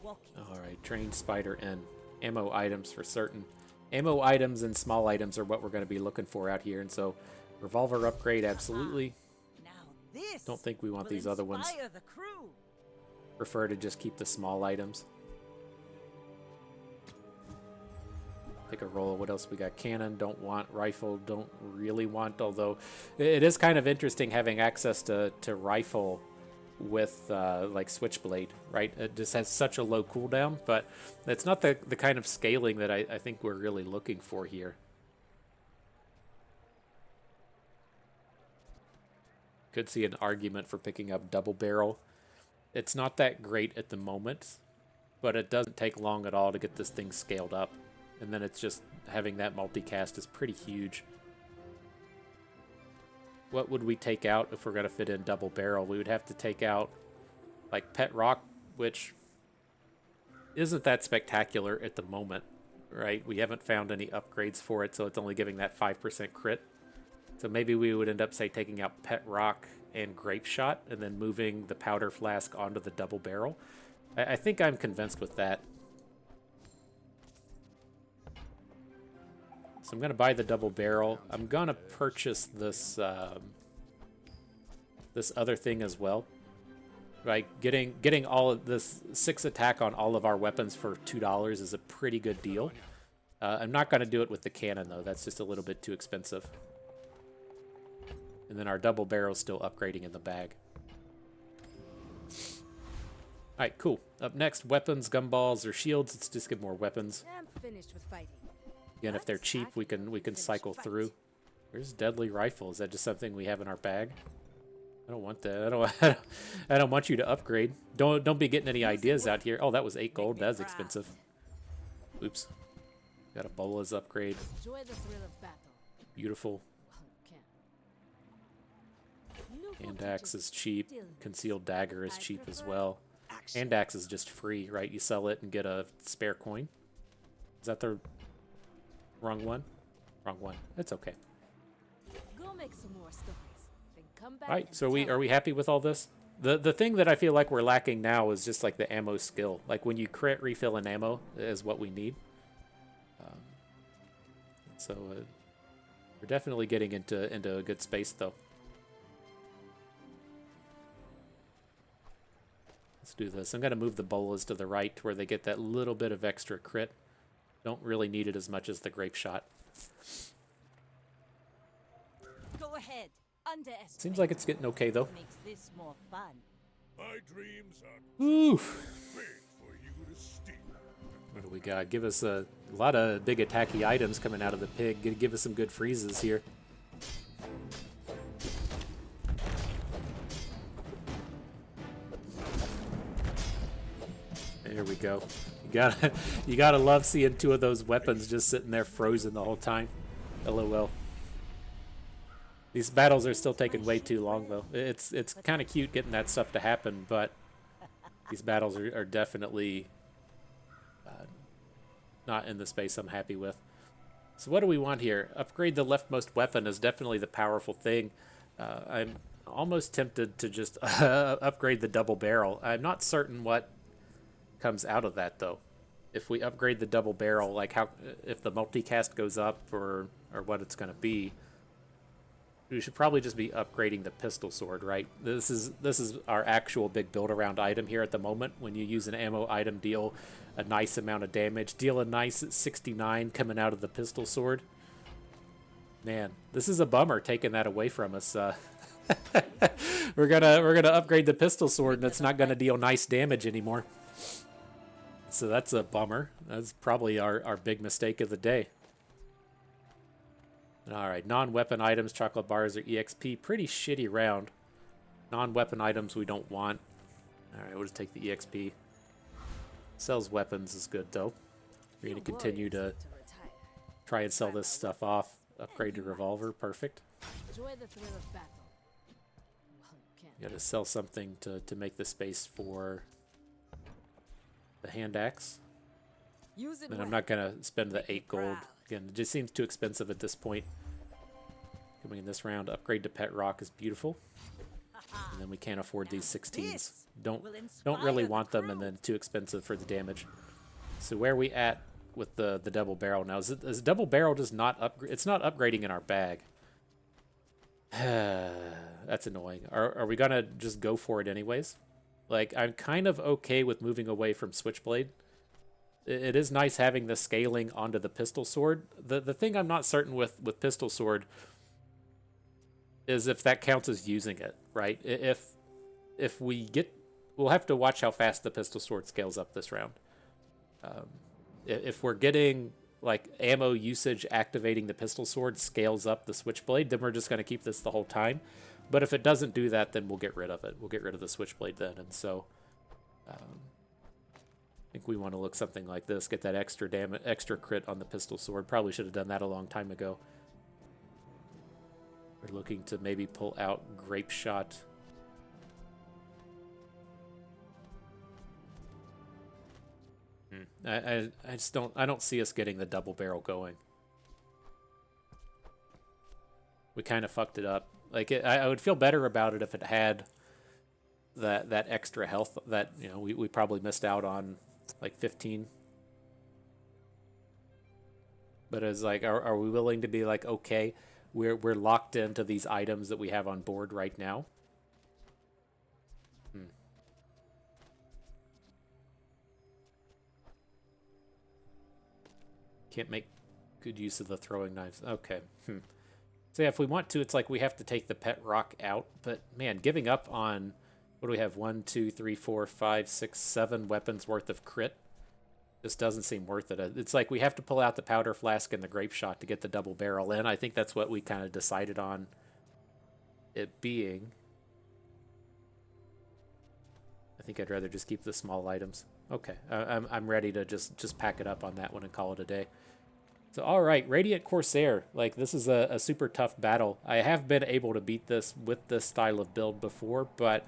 Walk it. All right, trained spider in. Ammo items for certain. Ammo items and small items are what we're going to be looking for out here, and so revolver upgrade, absolutely. Now this Don't think we want will these other ones. inspire the crew. Prefer to just keep the small items. Take a roll. What else we got? Cannon, don't want. Rifle, don't really want, although it is kind of interesting having access to rifle with like Switchblade, right? It just has such a low cooldown, but it's not the kind of scaling that I think we're really looking for here. Could see an argument for picking up double barrel. It's not that great at the moment, but it doesn't take long at all to get this thing scaled up. And then it's just having that multicast is pretty huge. What would we take out if we're going to fit in double barrel? We would have to take out like Pet Rock, which isn't that spectacular at the moment, right? We haven't found any upgrades for it, so it's only giving that 5% crit. So maybe we would end up, say, taking out Pet Rock and Grape Shot and then moving the powder flask onto the double barrel. I think I'm convinced with that. So I'm going to buy the double barrel. I'm going to purchase this this other thing as well. Right, getting all of this 6 attack on all of our weapons for $2 is a pretty good deal. I'm not going to do it with the cannon, though. That's just a little bit too expensive. And then our double barrel's still upgrading in the bag. All right, cool. Up next, weapons, gumballs, or shields. Let's just get more weapons. I'm finished with fighting. Again, if they're cheap, we can cycle through. Where's deadly rifle? Is that just something we have in our bag? I don't want that. I don't want you to upgrade. Don't be getting any ideas out here. Oh, that was 8 gold. That's expensive. Oops. Got a Bola's upgrade. Enjoy the thrill of battle. Beautiful. Hand axe is cheap. Concealed dagger is cheap as well. Hand axe is just free, right? You sell it and get a spare coin. Is that the wrong one? Wrong one. It's okay. Go make some more stories. Then come back. All right. So are we happy with all this? The thing that I feel like we're lacking now is just like the ammo skill. Like when you crit, refill an ammo is what we need. So we're definitely getting into a good space though. Let's do this. I'm gonna move the bolas to the right where they get that little bit of extra crit. Don't really need it as much as the grape shot. Go ahead. Underestimate. Seems like it's getting okay though. Makes this more fun. My dreams are Ooh. big for you to steal. What do we got? Give us a lot of big attacky items coming out of the pig. Give us some good freezes here. There we go. You gotta love seeing two of those weapons just sitting there frozen the whole time. LOL. These battles are still taking way too long though. It's kind of cute getting that stuff to happen, but these battles are definitely not in the space I'm happy with. So what do we want here? Upgrade the leftmost weapon is definitely the powerful thing. I'm almost tempted to just upgrade the double barrel. I'm not certain what comes out of that though. If we upgrade the double barrel, like how if the multicast goes up or what it's going to be. We should probably just be upgrading the pistol sword, right? This is our actual big build around item here at the moment. When you use an ammo item, deal a nice amount of damage. Deal a nice 69 coming out of the pistol sword. Man, this is a bummer taking that away from us. We're gonna upgrade the pistol sword and it's not gonna deal nice damage anymore. So that's a bummer. That's probably our big mistake of the day. Alright, non-weapon items, chocolate bars, or EXP. Pretty shitty round. Non-weapon items we don't want. Alright, we'll just take the EXP. Sells weapons is good, though. We're going to continue to try and sell this stuff off. Upgrade to revolver, perfect. Enjoy the thrill of battle. Well, you can't. Got to sell something to make the space for the hand axe. Use it And I'm well. not going to spend the 8 gold. Again, it just seems too expensive at this point. Coming in this round, upgrade to pet rock is beautiful. And then we can't afford these 16s. Don't really want them, and then too expensive for the damage. So where are we at with the double barrel now? Is double barrel just not upgrade? It's not upgrading in our bag. That's annoying. Are we gonna just go for it anyways? Like, I'm kind of okay with moving away from switchblade. It is nice having the scaling onto the pistol sword. The thing I'm not certain with pistol sword is if that counts as using it, right? If we get, we'll have to watch how fast the pistol sword scales up this round. If we're getting like ammo usage activating the pistol sword scales up the switchblade, then we're just going to keep this the whole time. But if it doesn't do that, then we'll get rid of it. We'll get rid of the switchblade then, and so. I think we want to look something like this. Get that extra crit on the pistol sword. Probably should have done that a long time ago. We're looking to maybe pull out grape shot. I just don't see us getting the double barrel going. We kind of fucked it up. Like I would feel better about it if it had that extra health that we probably missed out on. Like 15. But it's like, are we willing to be like, okay, we're locked into these items that we have on board right now? Can't make good use of the throwing knives. Okay. So yeah, if we want to, it's like we have to take the pet rock out. But man, giving up on... What do we have? 1, 2, 3, 4, 5, 6, 7 weapons worth of crit. This doesn't seem worth it. It's like we have to pull out the powder flask and the grape shot to get the double barrel in. I think that's what we kind of decided on it being. I think I'd rather just keep the small items. Okay, I'm ready to just pack it up on that one and call it a day. So all right, Radiant Corsair. Like, this is a super tough battle. I have been able to beat this with this style of build before, but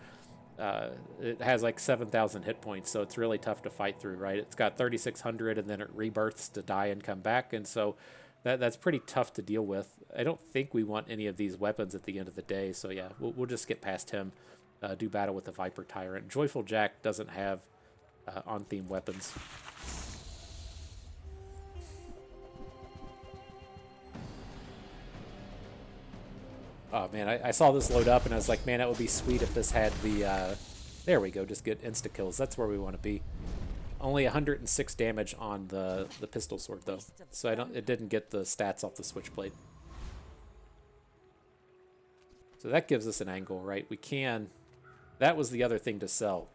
it has like 7,000 hit points, so it's really tough to fight through, right? It's got 3,600 and then it rebirths to die and come back, and so that's pretty tough to deal with. I don't think we want any of these weapons at the end of the day, so yeah, we'll just get past him. do battle with the Viper Tyrant. Joyful Jack doesn't have on-theme weapons. Oh man, I saw this load up and I was like, man, that would be sweet if this had the, there we go, just get insta-kills. That's where we want to be. Only 106 damage on the pistol sword though, so it didn't get the stats off the switchblade. So that gives us an angle, right? We can, that was the other thing to sell.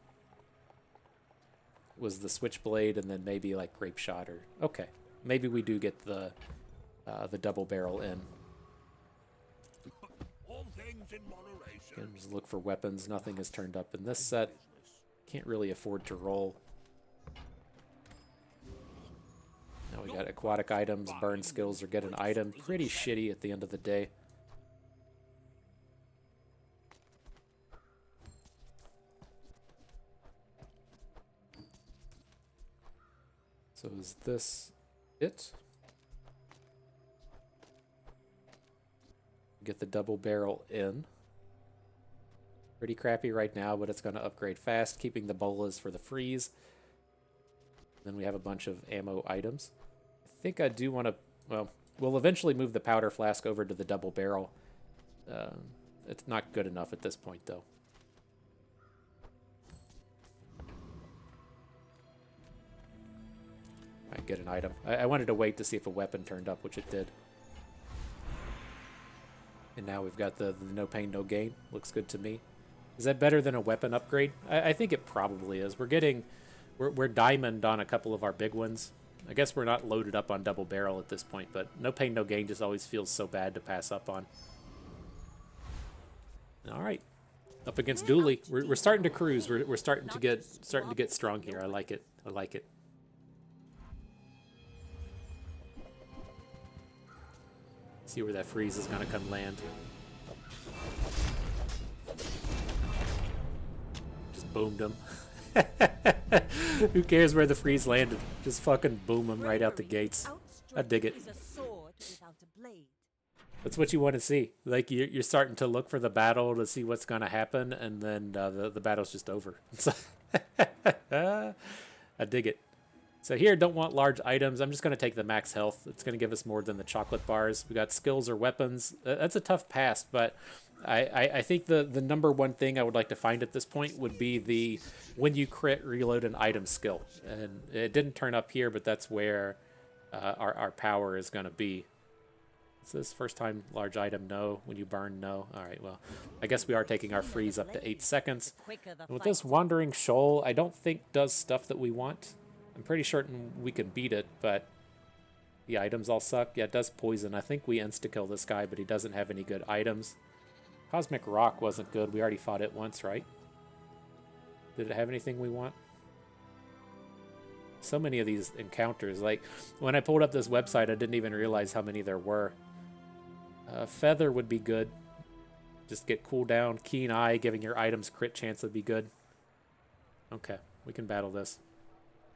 Was the switchblade and then maybe like grape shot or, okay. Maybe we do get the double barrel in. Again, just look for weapons. Nothing is turned up in this set. Can't really afford to roll. Now we got aquatic items, burn skills, or get an item. Pretty shitty at the end of the day. So is this it? Get the double barrel in. Pretty crappy right now, but it's going to upgrade fast, keeping the bolas for the freeze. Then we have a bunch of ammo items. I think I do want to, well, we'll eventually move the powder flask over to the double barrel. It's not good enough at this point, though. I get an item. I wanted to wait to see if a weapon turned up, which it did. And now we've got the no pain, no gain. Looks good to me. Is that better than a weapon upgrade? I think it probably is. We're diamond on a couple of our big ones. I guess we're not loaded up on double barrel at this point, but no pain, no gain just always feels so bad to pass up on. All right, up against Dooley. We're starting to cruise. We're starting to get strong here. I like it. I like it. See where that freeze is gonna come land. Just boomed him. Who cares where the freeze landed? Just fucking boom him right out the gates. I dig it. That's what you want to see. Like you're starting to look for the battle to see what's gonna happen, and then the battle's just over. I dig it. So here, don't want large items. I'm just going to take the max health. It's going to give us more than the chocolate bars. We got skills or weapons. That's a tough pass, but I think the number one thing I would like to find at this point would be the when you crit, reload an item skill. And it didn't turn up here, but that's where our power is going to be. Is this first time large item? No. When you burn, no. All right, well, I guess we are taking our freeze up to 8 seconds. And with this Wandering Shoal, I don't think does stuff that we want. I'm pretty certain we can beat it, but the items all suck. Yeah, it does poison. I think we insta-kill this guy, but he doesn't have any good items. Cosmic Rock wasn't good. We already fought it once, right? Did it have anything we want? So many of these encounters. Like, when I pulled up this website, I didn't even realize how many there were. Feather would be good. Just get cooldown. Keen Eye, giving your items crit chance would be good. Okay, we can battle this.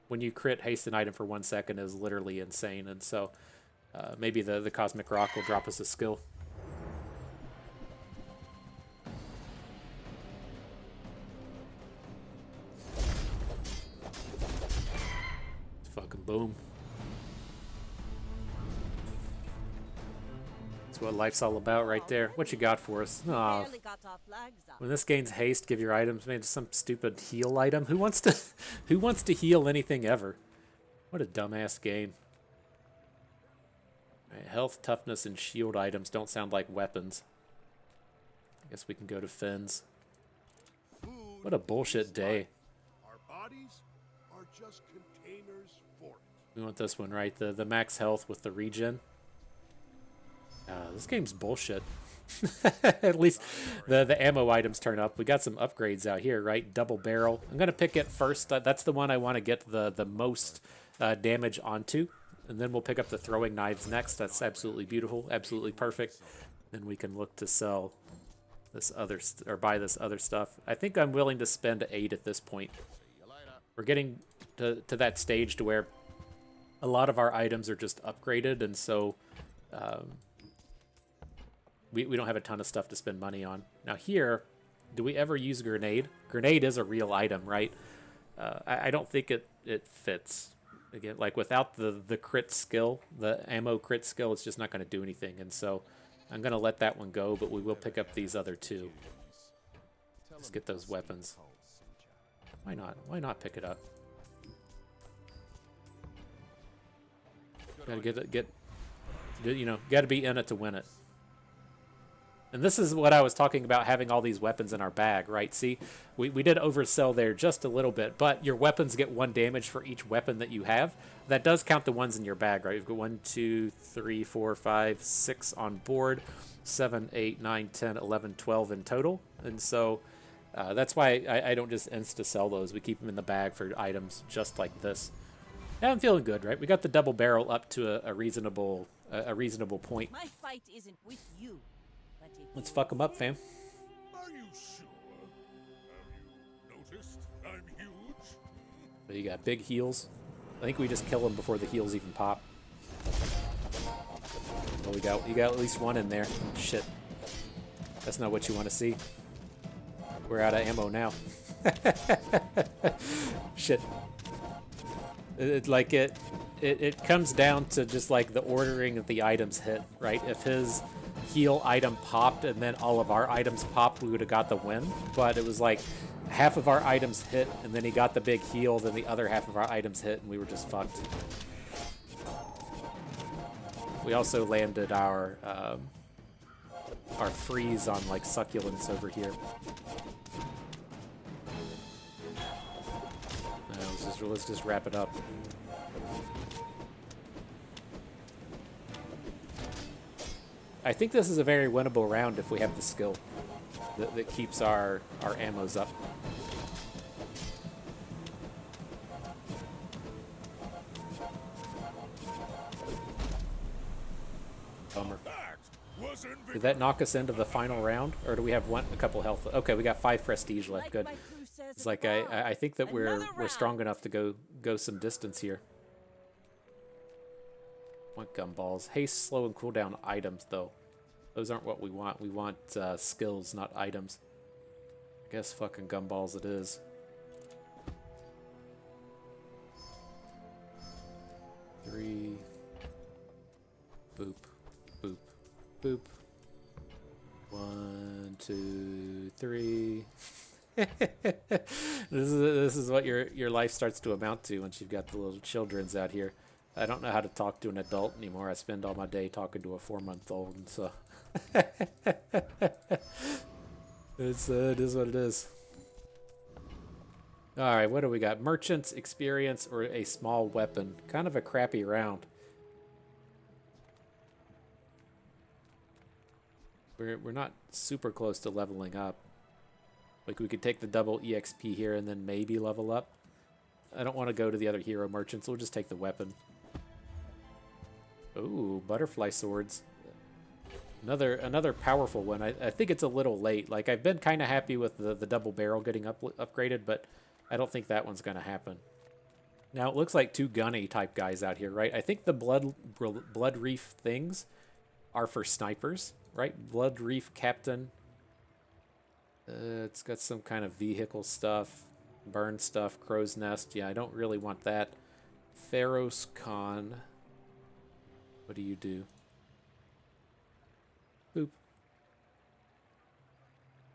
When you crit haste an item for 1 second is literally insane, and so maybe the Cosmic Rock will drop us a skill. Fucking boom. That's what life's all about right there. What you got for us? Oh. When this gains haste, give your items maybe some stupid heal item. Who wants to heal anything ever? What a dumbass game. Right, health, toughness, and shield items don't sound like weapons. I guess we can go to fins. What a bullshit day. Our bodies are just containers for it. We want this one, right? The max health with the regen. This game's bullshit. At least the ammo items turn up. We got some upgrades out here, right? Double barrel. I'm going to pick it first. That's the one I want to get the most damage onto. And then we'll pick up the throwing knives next. That's absolutely beautiful. Absolutely perfect. Then we can look to sell this other or buy this other stuff. I think I'm willing to spend 8 at this point. We're getting to that stage to where a lot of our items are just upgraded, and so we don't have a ton of stuff to spend money on. Now here, Do we ever use grenade? Grenade is a real item, right? I don't think it fits. Again, like without the crit skill, the ammo crit skill, it's just not going to do anything. And so I'm going to let that one go, but we will pick up these other two. Let's get those weapons. Why not? Why not pick it up? Gotta gotta be in it to win it. And this is what I was talking about, having all these weapons in our bag, right? See, we did oversell there just a little bit, but your weapons get 1 damage for each weapon that you have. That does count the ones in your bag, right? You've got 1, 2, 3, 4, 5, 6 on board, 7, 8, 9, 10, 11, 12 in total. And so that's why I don't just insta-sell those. We keep them in the bag for items just like this. Yeah, I'm feeling good, right? We got the double barrel up to a reasonable point. My fight isn't with you. Let's fuck them up, fam. Are you sure? Have you noticed I'm huge? So you got big heals. I think we just kill them before the heals even pop. Well, you got at least one in there. Shit. That's not what you want to see. We're out of ammo now. Shit. It comes down to just like the ordering of the items hit, right? If his heal item popped and then all of our items popped, we would have got the win. But it was like half of our items hit and then he got the big heal, then the other half of our items hit and we were just fucked. We also landed our freeze on like succulents over here. Let's just wrap it up. I think this is a very winnable round if we have the skill that keeps our ammos up. Bummer. Did that knock us into the final round, or do we have a couple health? Okay, we got 5 prestige left. Good. It's like I think that we're strong enough to go some distance here. Want gumballs. Haste, slow, and cooldown items, though. Those aren't what we want. We want skills, not items. I guess fucking gumballs it is. Three. Boop. Boop. Boop. 1, 2, 3. This is what your life starts to amount to once you've got the little childrens out here. I don't know how to talk to an adult anymore. I spend all my day talking to a 4-month-old, and so it is what it is. All right, what do we got? Merchants, experience, or a small weapon? Kind of a crappy round. We're not super close to leveling up. Like, we could take the double EXP here and then maybe level up. I don't want to go to the other hero merchants. We'll just take the weapon. Ooh, butterfly swords. Another powerful one. I think it's a little late. Like, I've been kind of happy with the double barrel getting upgraded, but I don't think that one's going to happen. Now, it looks like 2 gunny type guys out here, right? I think the blood reef things are for snipers, right? Blood reef captain. It's got some kind of vehicle stuff, burn stuff, crow's nest. Yeah, I don't really want that. Pharaoh's Khan. What do you do? Boop.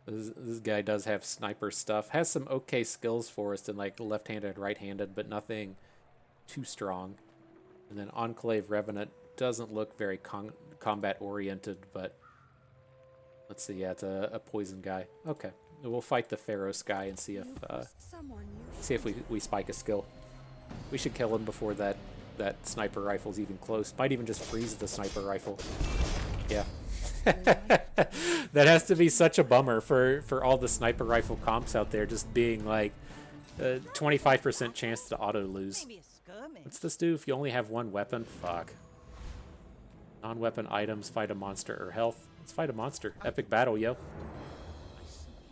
This guy does have sniper stuff. Has some okay skills for us in like left-handed, right-handed, but nothing too strong. And then Enclave Revenant doesn't look very combat-oriented, but let's see. Yeah, it's a poison guy. Okay, we'll fight the Pharaoh's guy and see if we spike a skill. We should kill him before that sniper rifle's even close. Might even just freeze the sniper rifle. Yeah. That has to be such a bummer for all the sniper rifle comps out there, just being like 25% chance to auto lose. What's this do if you only have 1 weapon? Fuck. Non-weapon items, fight a monster or health. Let's fight a monster. Epic battle, yo.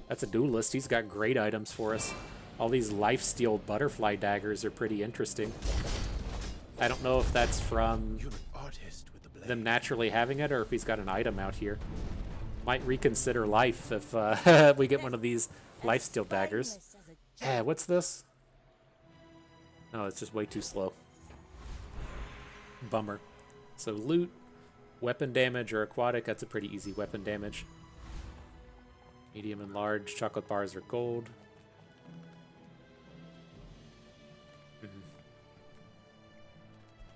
That's a duelist. He's got great items for us. All these lifesteal butterfly daggers are pretty interesting. I don't know if that's from them naturally having it or if he's got an item out here. Might reconsider life if we get one of these lifesteal daggers. Spineless as a Yeah, what's this? No, it's just way too slow. Bummer. So loot, weapon damage, or aquatic, that's a pretty easy weapon damage. Medium and large, chocolate bars are gold.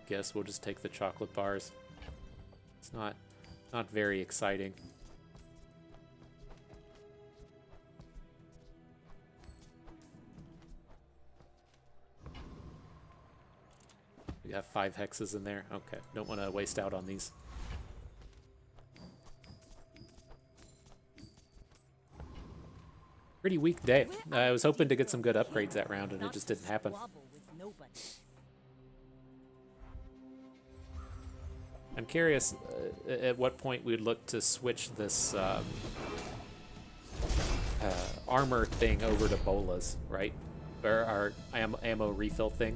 Guess we'll just take the chocolate bars. It's not very exciting. We have 5 hexes in there. Okay, don't want to waste out on these. Pretty weak day. I was hoping to get some good upgrades that round, and it just didn't happen. Squabble with nobody. I'm curious at what point we'd look to switch this armor thing over to bolas, right? Or our ammo refill thing.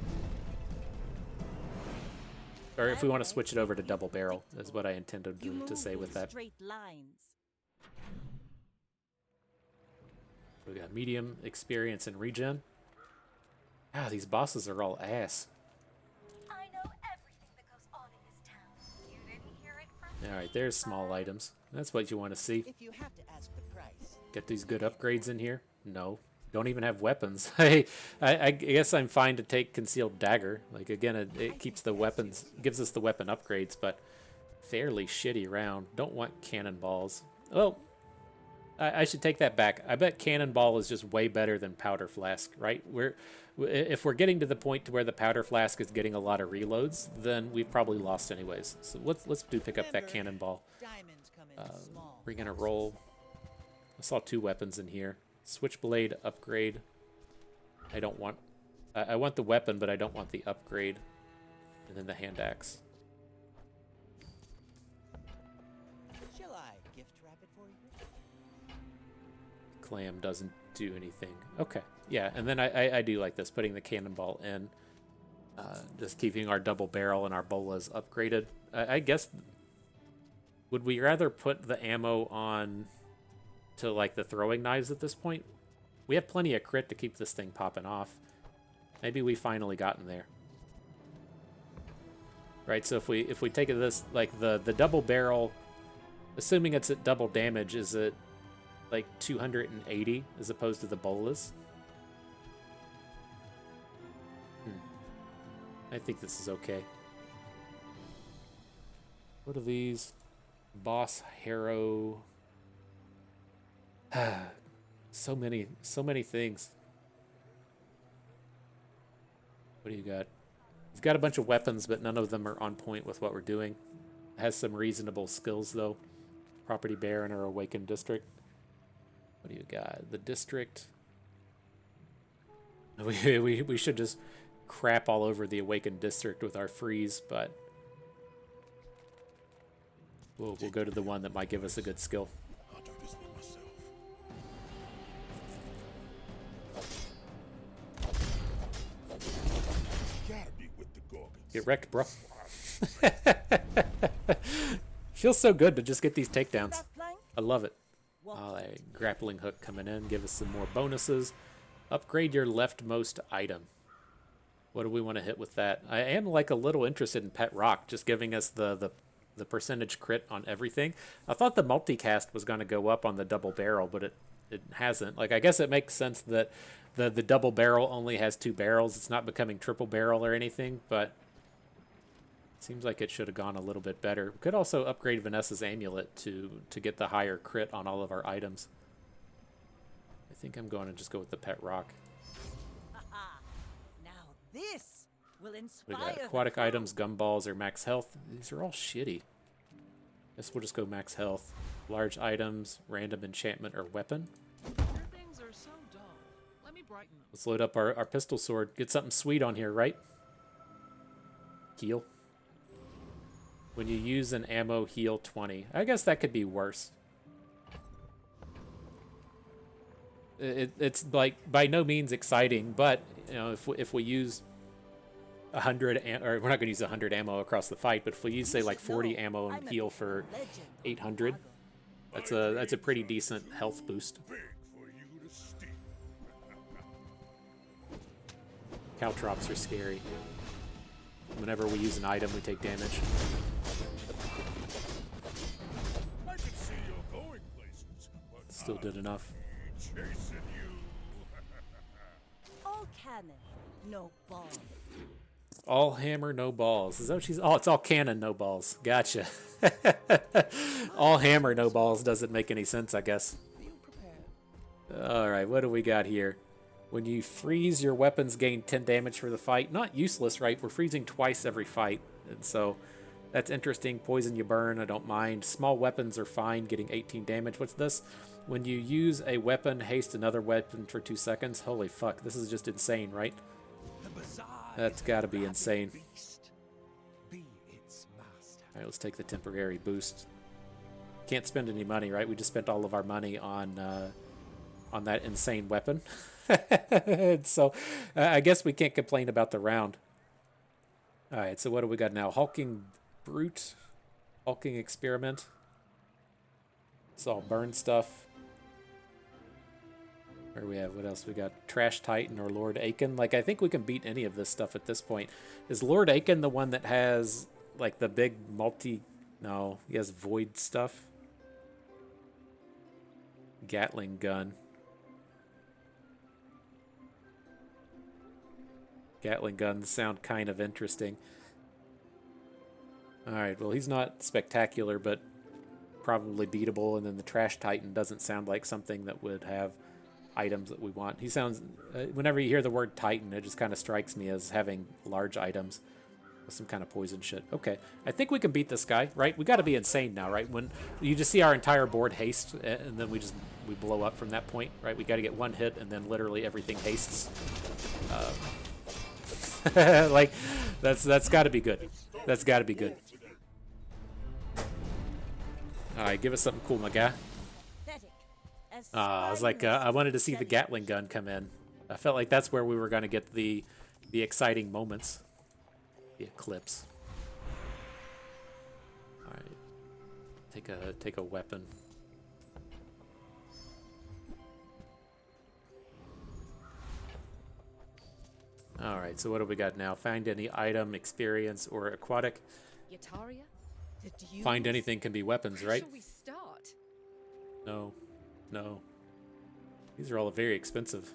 Or if we want to switch it over to double barrel, is what I intended You to say move with in that. straight lines. We got medium experience and regen. Ah, these bosses are all ass. I know everything that goes on in this town. You didn't hear it from All right, there's small items. That's what you want to see. If you have to ask the price. Get these good upgrades in here? No. Don't even have weapons. I guess I'm fine to take concealed dagger. Like, again, it keeps the weapons, gives us the weapon upgrades, but fairly shitty round. Don't want cannonballs. Well, I should take that back. I bet cannonball is just way better than powder flask, right? If we're getting to the point to where the powder flask is getting a lot of reloads, then we've probably lost anyways. So let's pick up that cannonball. Diamonds come in small. We're gonna roll. I saw 2 weapons in here. Switchblade upgrade. I don't want. I want the weapon, but I don't want the upgrade. And then the hand axe. Shall I gift wrap it for you? Clam doesn't do anything. Okay, yeah, and then I do like this, putting the cannonball in. Just keeping our double barrel and our bolas upgraded. I guess, would we rather put the ammo on to like the throwing knives at this point? We have plenty of crit to keep this thing popping off. Maybe we finally gotten there. Right, so if we take it this, like the double barrel, assuming it's at double damage, is it like 280 as opposed to the bolas? I think this is okay. What are these? Boss Harrow. so many things. What do you got? He's got a bunch of weapons, but none of them are on point with what we're doing. Has some reasonable skills though. Property bear in our awakened district. What do you got? The district. We should just crap all over the awakened district with our freeze, but we'll go to the one that might give us a good skill. I'll do this one myself. Gotta be with the Gorgons. Get wrecked, bro. Feels so good to just get these takedowns. That flank? I love it. Walk All right, grappling hook coming in, give us some more bonuses. Upgrade your leftmost item. What do we want to hit with that? I am like a little interested in Pet Rock, just giving us the percentage crit on everything. I thought the multicast was going to go up on the double barrel, but it hasn't. Like, I guess it makes sense that the double barrel only has 2 barrels. It's not becoming triple barrel or anything, but it seems like it should have gone a little bit better. We could also upgrade Vanessa's amulet to get the higher crit on all of our items. I think I'm going to just go with the Pet Rock. Ha-ha. Now this will We inspire got the aquatic crew. items, gumballs, or max health. These are all shitty. Guess we'll just go max health. Large items, random enchantment, or weapon. Your things are so dull. Let me brighten them. Let's load up our pistol sword. Get something sweet on here, right? Heal. When you use an ammo, heal 20. I guess that could be worse. It's like by no means exciting, but you know, if we use 100, or we're not going to use 100 ammo across the fight, but if we use say like 40 ammo and heal for 800, That's a pretty decent health boost. Big for you to steal. Caltrops are scary. Whenever we use an item, we take damage. I can see you're going places, but Still did enough. chasing you. All cannon, no ball. All hammer, no balls. Is that what she's? Oh, it's all cannon, no balls. Gotcha. All hammer, no balls doesn't make any sense, I guess. Feel prepared. All right, what do we got here? When you freeze, your weapons gain 10 damage for the fight. Not useless, right? We're freezing twice every fight, and so that's interesting. Poison you burn, I don't mind. Small weapons are fine, getting 18 damage. What's this? When you use a weapon, haste another weapon for 2 seconds. Holy fuck, this is just insane, right? The Bazaar That's is gotta a be rabid insane. beast. Be its master. All right, let's take the temporary boost. Can't spend any money, right? We just spent all of our money on that insane weapon. So I guess we can't complain about the round. All right, so what do we got now? Hulking Brute, Hulking Experiment. It's all burn stuff. Where do we have? What else we got? Trash Titan or Lord Aiken. Like, I think we can beat any of this stuff at this point. Is Lord Aiken the one that has like the big multi? No, he has void stuff. Gatling gun. Gatling guns sound kind of interesting. Alright, well, he's not spectacular, but probably beatable. And then the Trash Titan doesn't sound like something that would have items that we want. He sounds... whenever you hear the word Titan, it just kind of strikes me as having large items with some kind of poison shit. Okay, I think we can beat this guy, right? We got to be insane now, right? When you just see our entire board haste, and then we blow up from that point, right? We got to get one hit, and then literally everything hastes. Like, that's got to be good. That's got to be good. All right, give us something cool, my guy. Pathetic. As I was like, I wanted to see the Gatling gun come in. I felt like that's where we were going to get the exciting moments. The eclipse. All right, take a weapon. All right, so what do we got now? Find any item, experience, or aquatic. Yataria? Find anything can be weapons, Where right? shall we start? No, no. These are all very expensive.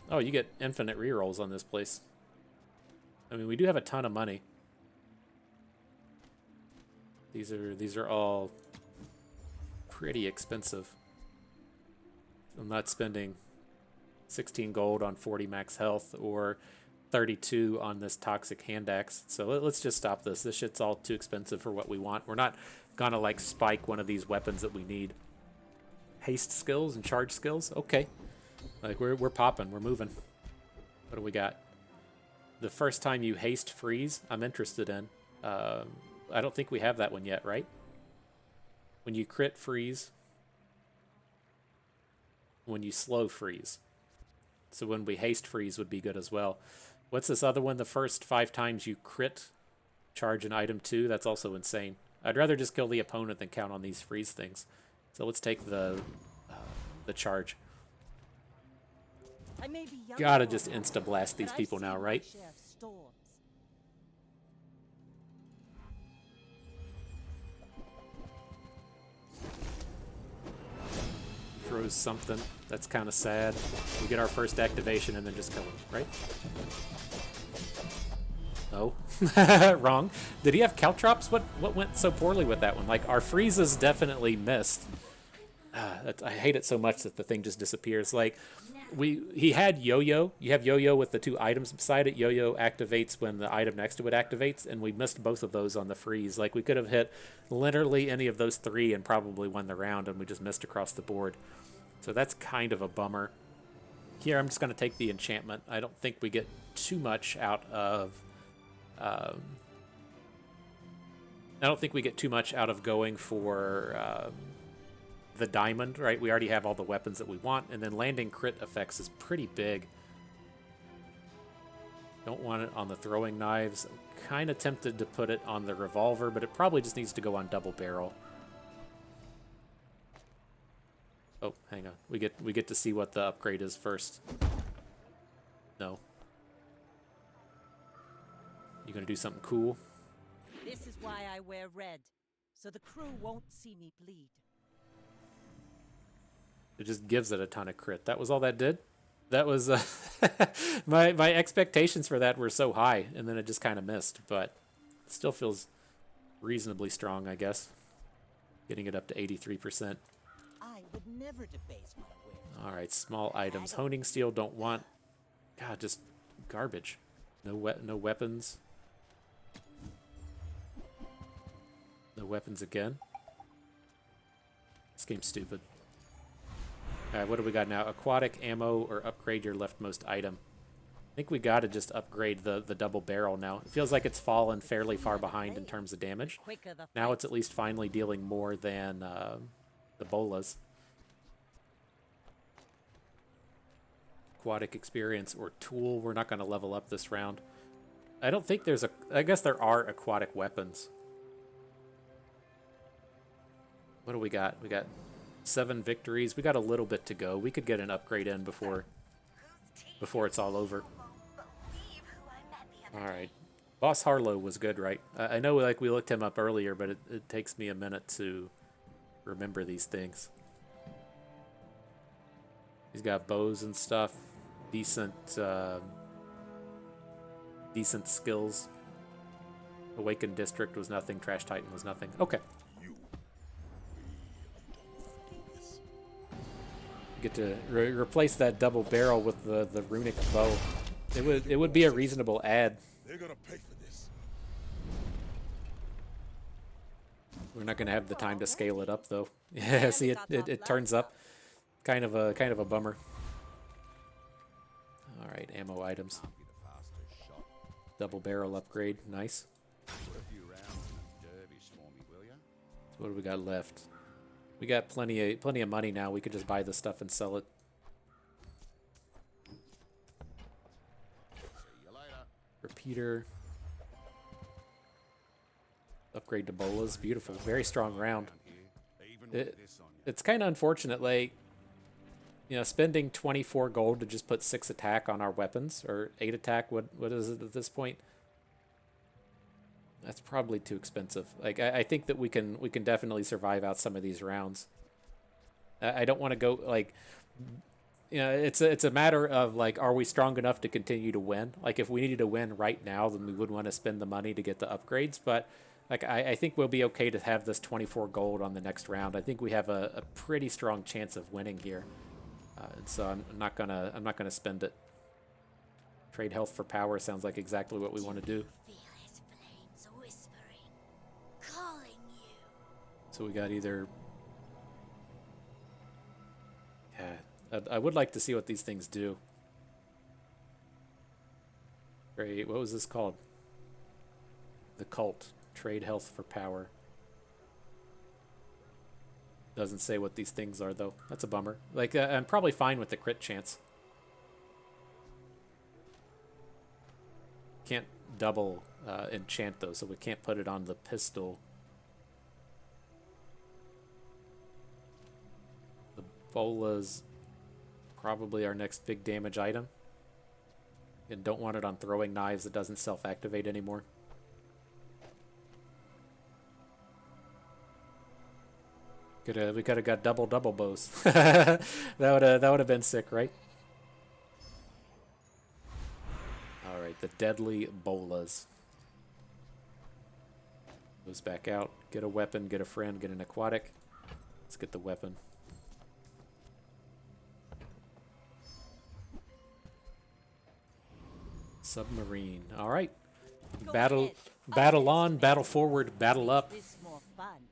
Oh, you get infinite rerolls on this place. I mean, we do have a ton of money. These are all pretty expensive. I'm not spending 16 gold on 40 max health or 32 on this toxic hand axe. So let's just stop this. This shit's all too expensive for what we want. We're not gonna like spike one of these weapons that we need. Haste skills and charge skills. Okay, like we're popping. We're moving. What do we got? The first time you haste freeze, I'm interested in. I don't think we have that one yet, right? When you crit freeze. When you slow freeze. So when we haste freeze would be good as well. What's this other one? The first 5 times you crit charge an item 2. That's also insane. I'd rather just kill the opponent than count on these freeze things. So let's take the charge. I may be young Gotta for just it, insta-blast these but I've people seen now, my right? share of storms. Throws something. That's kind of sad. We get our first activation and then just kill him, right? No. Wrong. Did he have caltrops? What went so poorly with that one? Like, our freezes definitely missed. I hate it so much that the thing just disappears. Like, he had yo-yo. You have yo-yo with the 2 items beside it. Yo-yo activates when the item next to it activates, and we missed both of those on the freeze. Like, we could have hit literally any of those 3 and probably won the round, and we just missed across the board. So that's kind of a bummer. Here, I'm just going to take the enchantment. I don't think we get too much out of... I don't think we get too much out of going for the diamond, right? We already have all the weapons that we want, and then landing crit effects is pretty big. Don't want it on the throwing knives. I'm kind of tempted to put it on the revolver, but it probably just needs to go on double barrel. Oh, hang on. We get to see what the upgrade is first. No. You gonna do something cool? This is why I wear red, so the crew won't see me bleed. It just gives it a ton of crit. That was all that did? That was my expectations for that were so high, and then it just kind of missed, but it still feels reasonably strong, I guess. Getting it up to 83%. I would never debase my wares. All right, small items. Honing steel, don't want. God, just garbage. No weapons. No weapons again. This game's stupid. All right, what do we got now? Aquatic ammo or upgrade your leftmost item. I think we got to just upgrade the double barrel now. It feels like it's fallen fairly far behind in terms of damage. Quicker the Now fight. it's at least finally dealing more than the bolas. Aquatic experience or tool. We're not going to level up this round. I don't think there's a... I guess there are aquatic weapons. What do we got? We got 7 victories. We got a little bit to go. We could get an upgrade in before it's all over. All right. Boss Harlow was good, right? I know like we looked him up earlier, but it takes me a minute to remember these things. He's got bows and stuff. Decent skills. Awakened District was nothing. Trash Titan was nothing. Okay. Get to replace that double barrel with the runic bow. It would be a reasonable add. They're gonna pay for this. We're not gonna have the time to scale it up though. Yeah, see it turns up. Kind of a bummer. All right, ammo items. Double barrel upgrade, nice. So what do we got left? We got plenty of money now. We could just buy this stuff and sell it. Repeater. Upgrade to bolas. Beautiful. Very strong round. It's kind of unfortunate, like, you know, spending 24 gold to just put 6 attack on our weapons, or 8 attack. What is it at this point? That's probably too expensive. Like I think that we can definitely survive out some of these rounds. I don't want to go like, you know, it's a matter of like, are we strong enough to continue to win? Like if we needed to win right now, then we would want to spend the money to get the upgrades. But like I think we'll be okay to have this 24 gold on the next round. I think we have a pretty strong chance of winning here, and so I'm not gonna spend it. Trade health for power sounds like exactly what we want to do. So we got either... Yeah, I would like to see what these things do. Great, what was this called? The Cult. Trade health for power. Doesn't say what these things are, though. That's a bummer. Like, I'm probably fine with the crit chance. Can't double enchant, though, so we can't put it on the pistol. Bola's probably our next big damage item. And don't want it on throwing knives. It doesn't self-activate anymore. We could have got double bows. that would have been sick, right? All right, the deadly bolas. Goes back out. Get a weapon. Get a friend. Get an aquatic. Let's get the weapon. Submarine. All right. Battle on, battle forward, battle up. This more fun.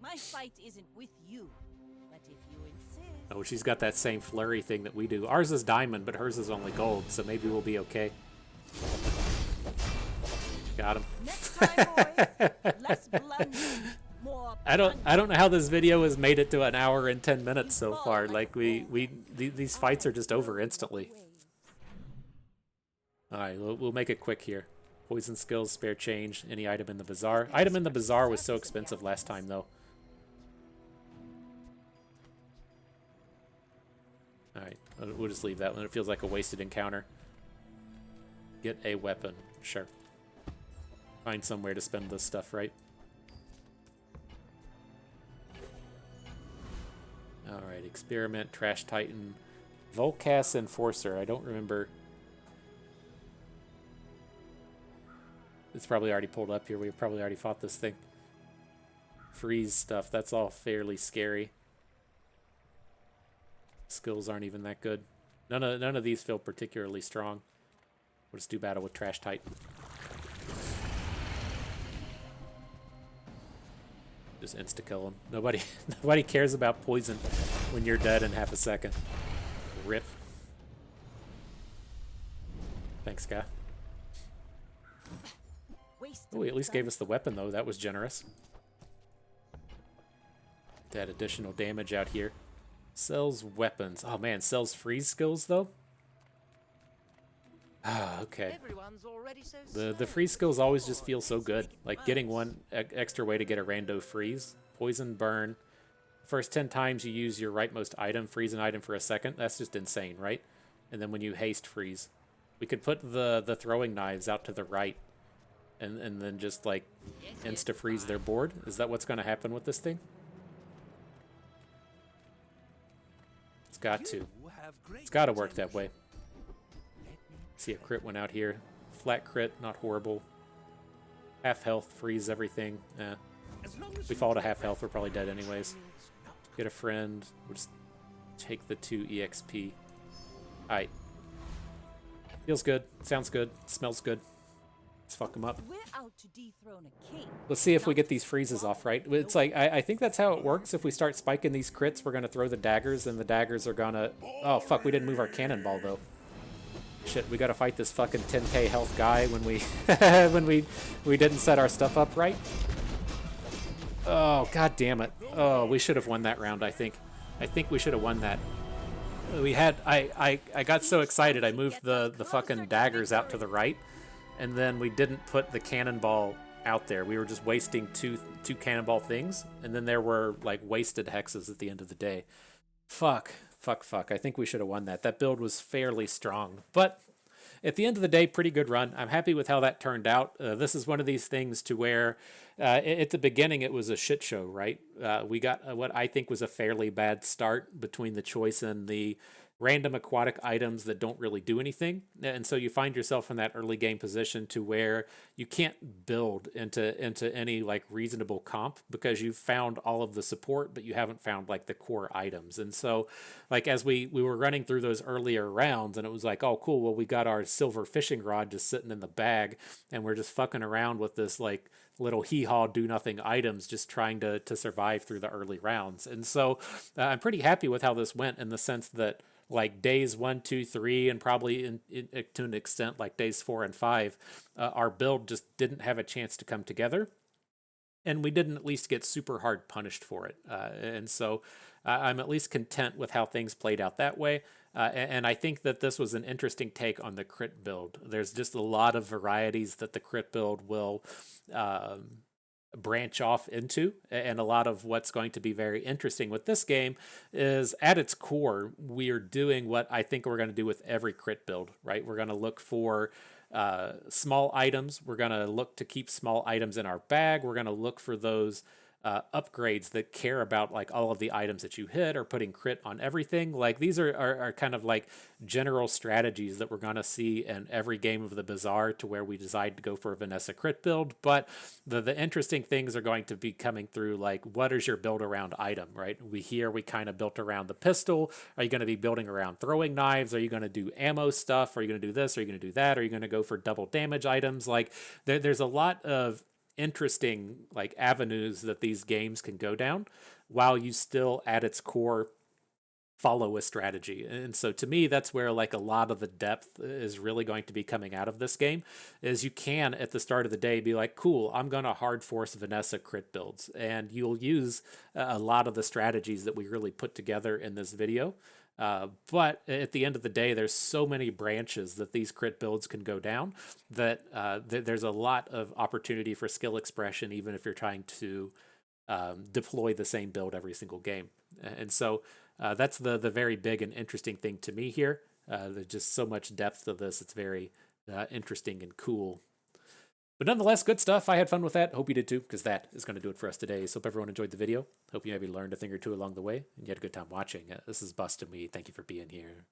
My fight isn't with you, but if you insist. Oh, she's got that same flurry thing that we do. Ours is diamond, but hers is only gold, so maybe we'll be okay. Got him. Next time, boys, less blundering, more I don't know how this video has made it to an hour and 10 minutes so far. Like these fights are just over instantly. All right, we'll make it quick here. Poison skills, spare change, any item in the bazaar. Item in the bazaar was so expensive last time, though. All right, we'll just leave that one. It feels like a wasted encounter. Get a weapon, sure. Find somewhere to spend this stuff, right? All right, experiment, trash titan, Volcas enforcer. I don't remember. It's probably already pulled up here. We've probably already fought this thing. Freeze stuff. That's all fairly scary. Skills aren't even that good. None of these feel particularly strong. We'll just do battle with Trash Titan. Just insta-kill him. Nobody cares about poison when you're dead in half a second. Rip. Thanks, guy. Oh, he at least gave us the weapon, though. That was generous. That additional damage out here. Sells weapons. Oh, man. Sells freeze skills, though? Ah, okay. The freeze skills always just feel so good. Like, getting one extra way to get a rando freeze. Poison burn. First 10 times you use your rightmost item, freeze an item for a second. That's just insane, right? And then when you haste freeze. We could put the throwing knives out to the right. And then just, like, insta-freeze their board? Is that what's going to happen with this thing? It's got to. It's got to work that way. See a crit went out here. Flat crit, not horrible. Half health, freeze everything. If we fall to half health, we're probably dead anyways. Get a friend. We'll just take the 2 EXP. Alright. Feels good. Sounds good. Smells good. Let's fuck them up. We're out to dethrone a king. Let's see if we get these freezes off, right? It's like, I think that's how it works. If we start spiking these crits, we're going to throw the daggers, and the daggers are going to... Oh, fuck, we didn't move our cannonball, though. Shit, we got to fight this fucking 10k health guy when we when we didn't set our stuff up right. Oh, god damn it. Oh, we should have won that round, I think. I think we should have won that. We had... I got so excited, I moved the fucking daggers out to the right. And then we didn't put the cannonball out there. We were just wasting two cannonball things. And then there were, like, wasted hexes at the end of the day. Fuck. I think we should have won that. That build was fairly strong. But at the end of the day, pretty good run. I'm happy with how that turned out. This is one of these things to where at the beginning it was a shit show, right? We got what I think was a fairly bad start between the choice and the random aquatic items that don't really do anything. And so you find yourself in that early game position to where you can't build into any like reasonable comp because you've found all of the support, but you haven't found like the core items. And so like as we were running through those earlier rounds and it was like, oh cool, well we got our silver fishing rod just sitting in the bag and we're just fucking around with this like little hee-haw do-nothing items just trying to survive through the early rounds. And so I'm pretty happy with how this went in the sense that like days 1, 2, 3, and probably to an extent like days 4 and 5, our build just didn't have a chance to come together. And we didn't at least get super hard punished for it. And so I'm at least content with how things played out that way. And I think that this was an interesting take on the crit build. There's just a lot of varieties that the crit build will branch off into, and a lot of what's going to be very interesting with this game is at its core we are doing what I think we're going to do with every crit build, right? We're going to look for small items. We're going to look to keep small items in our bag. We're going to look for those upgrades that care about like all of the items that you hit or putting crit on everything. Like these are kind of like general strategies that we're going to see in every game of the Bazaar to where we decide to go for a Vanessa crit build. But the interesting things are going to be coming through like what is your build around item, right? We kind of built around the pistol. Are you going to be building around throwing knives? Are you going to do ammo stuff? Are you going to do this? Are you going to do that? Are you going to go for double damage items? Like there's a lot of interesting like avenues that these games can go down while you still at its core follow a strategy. And so to me that's where like a lot of the depth is really going to be coming out of this game is you can at the start of the day be like, cool, I'm going to hard force Vanessa crit builds, and you'll use a lot of the strategies that we really put together in this video. But at the end of the day, there's so many branches that these crit builds can go down that there's a lot of opportunity for skill expression, even if you're trying to deploy the same build every single game. And so that's the very big and interesting thing to me here. There's just so much depth to this. It's very interesting and cool. But nonetheless, good stuff. I had fun with that. Hope you did too, because that is going to do it for us today. So hope everyone enjoyed the video. Hope you maybe learned a thing or two along the way, and you had a good time watching. This is Bust and me. Thank you for being here.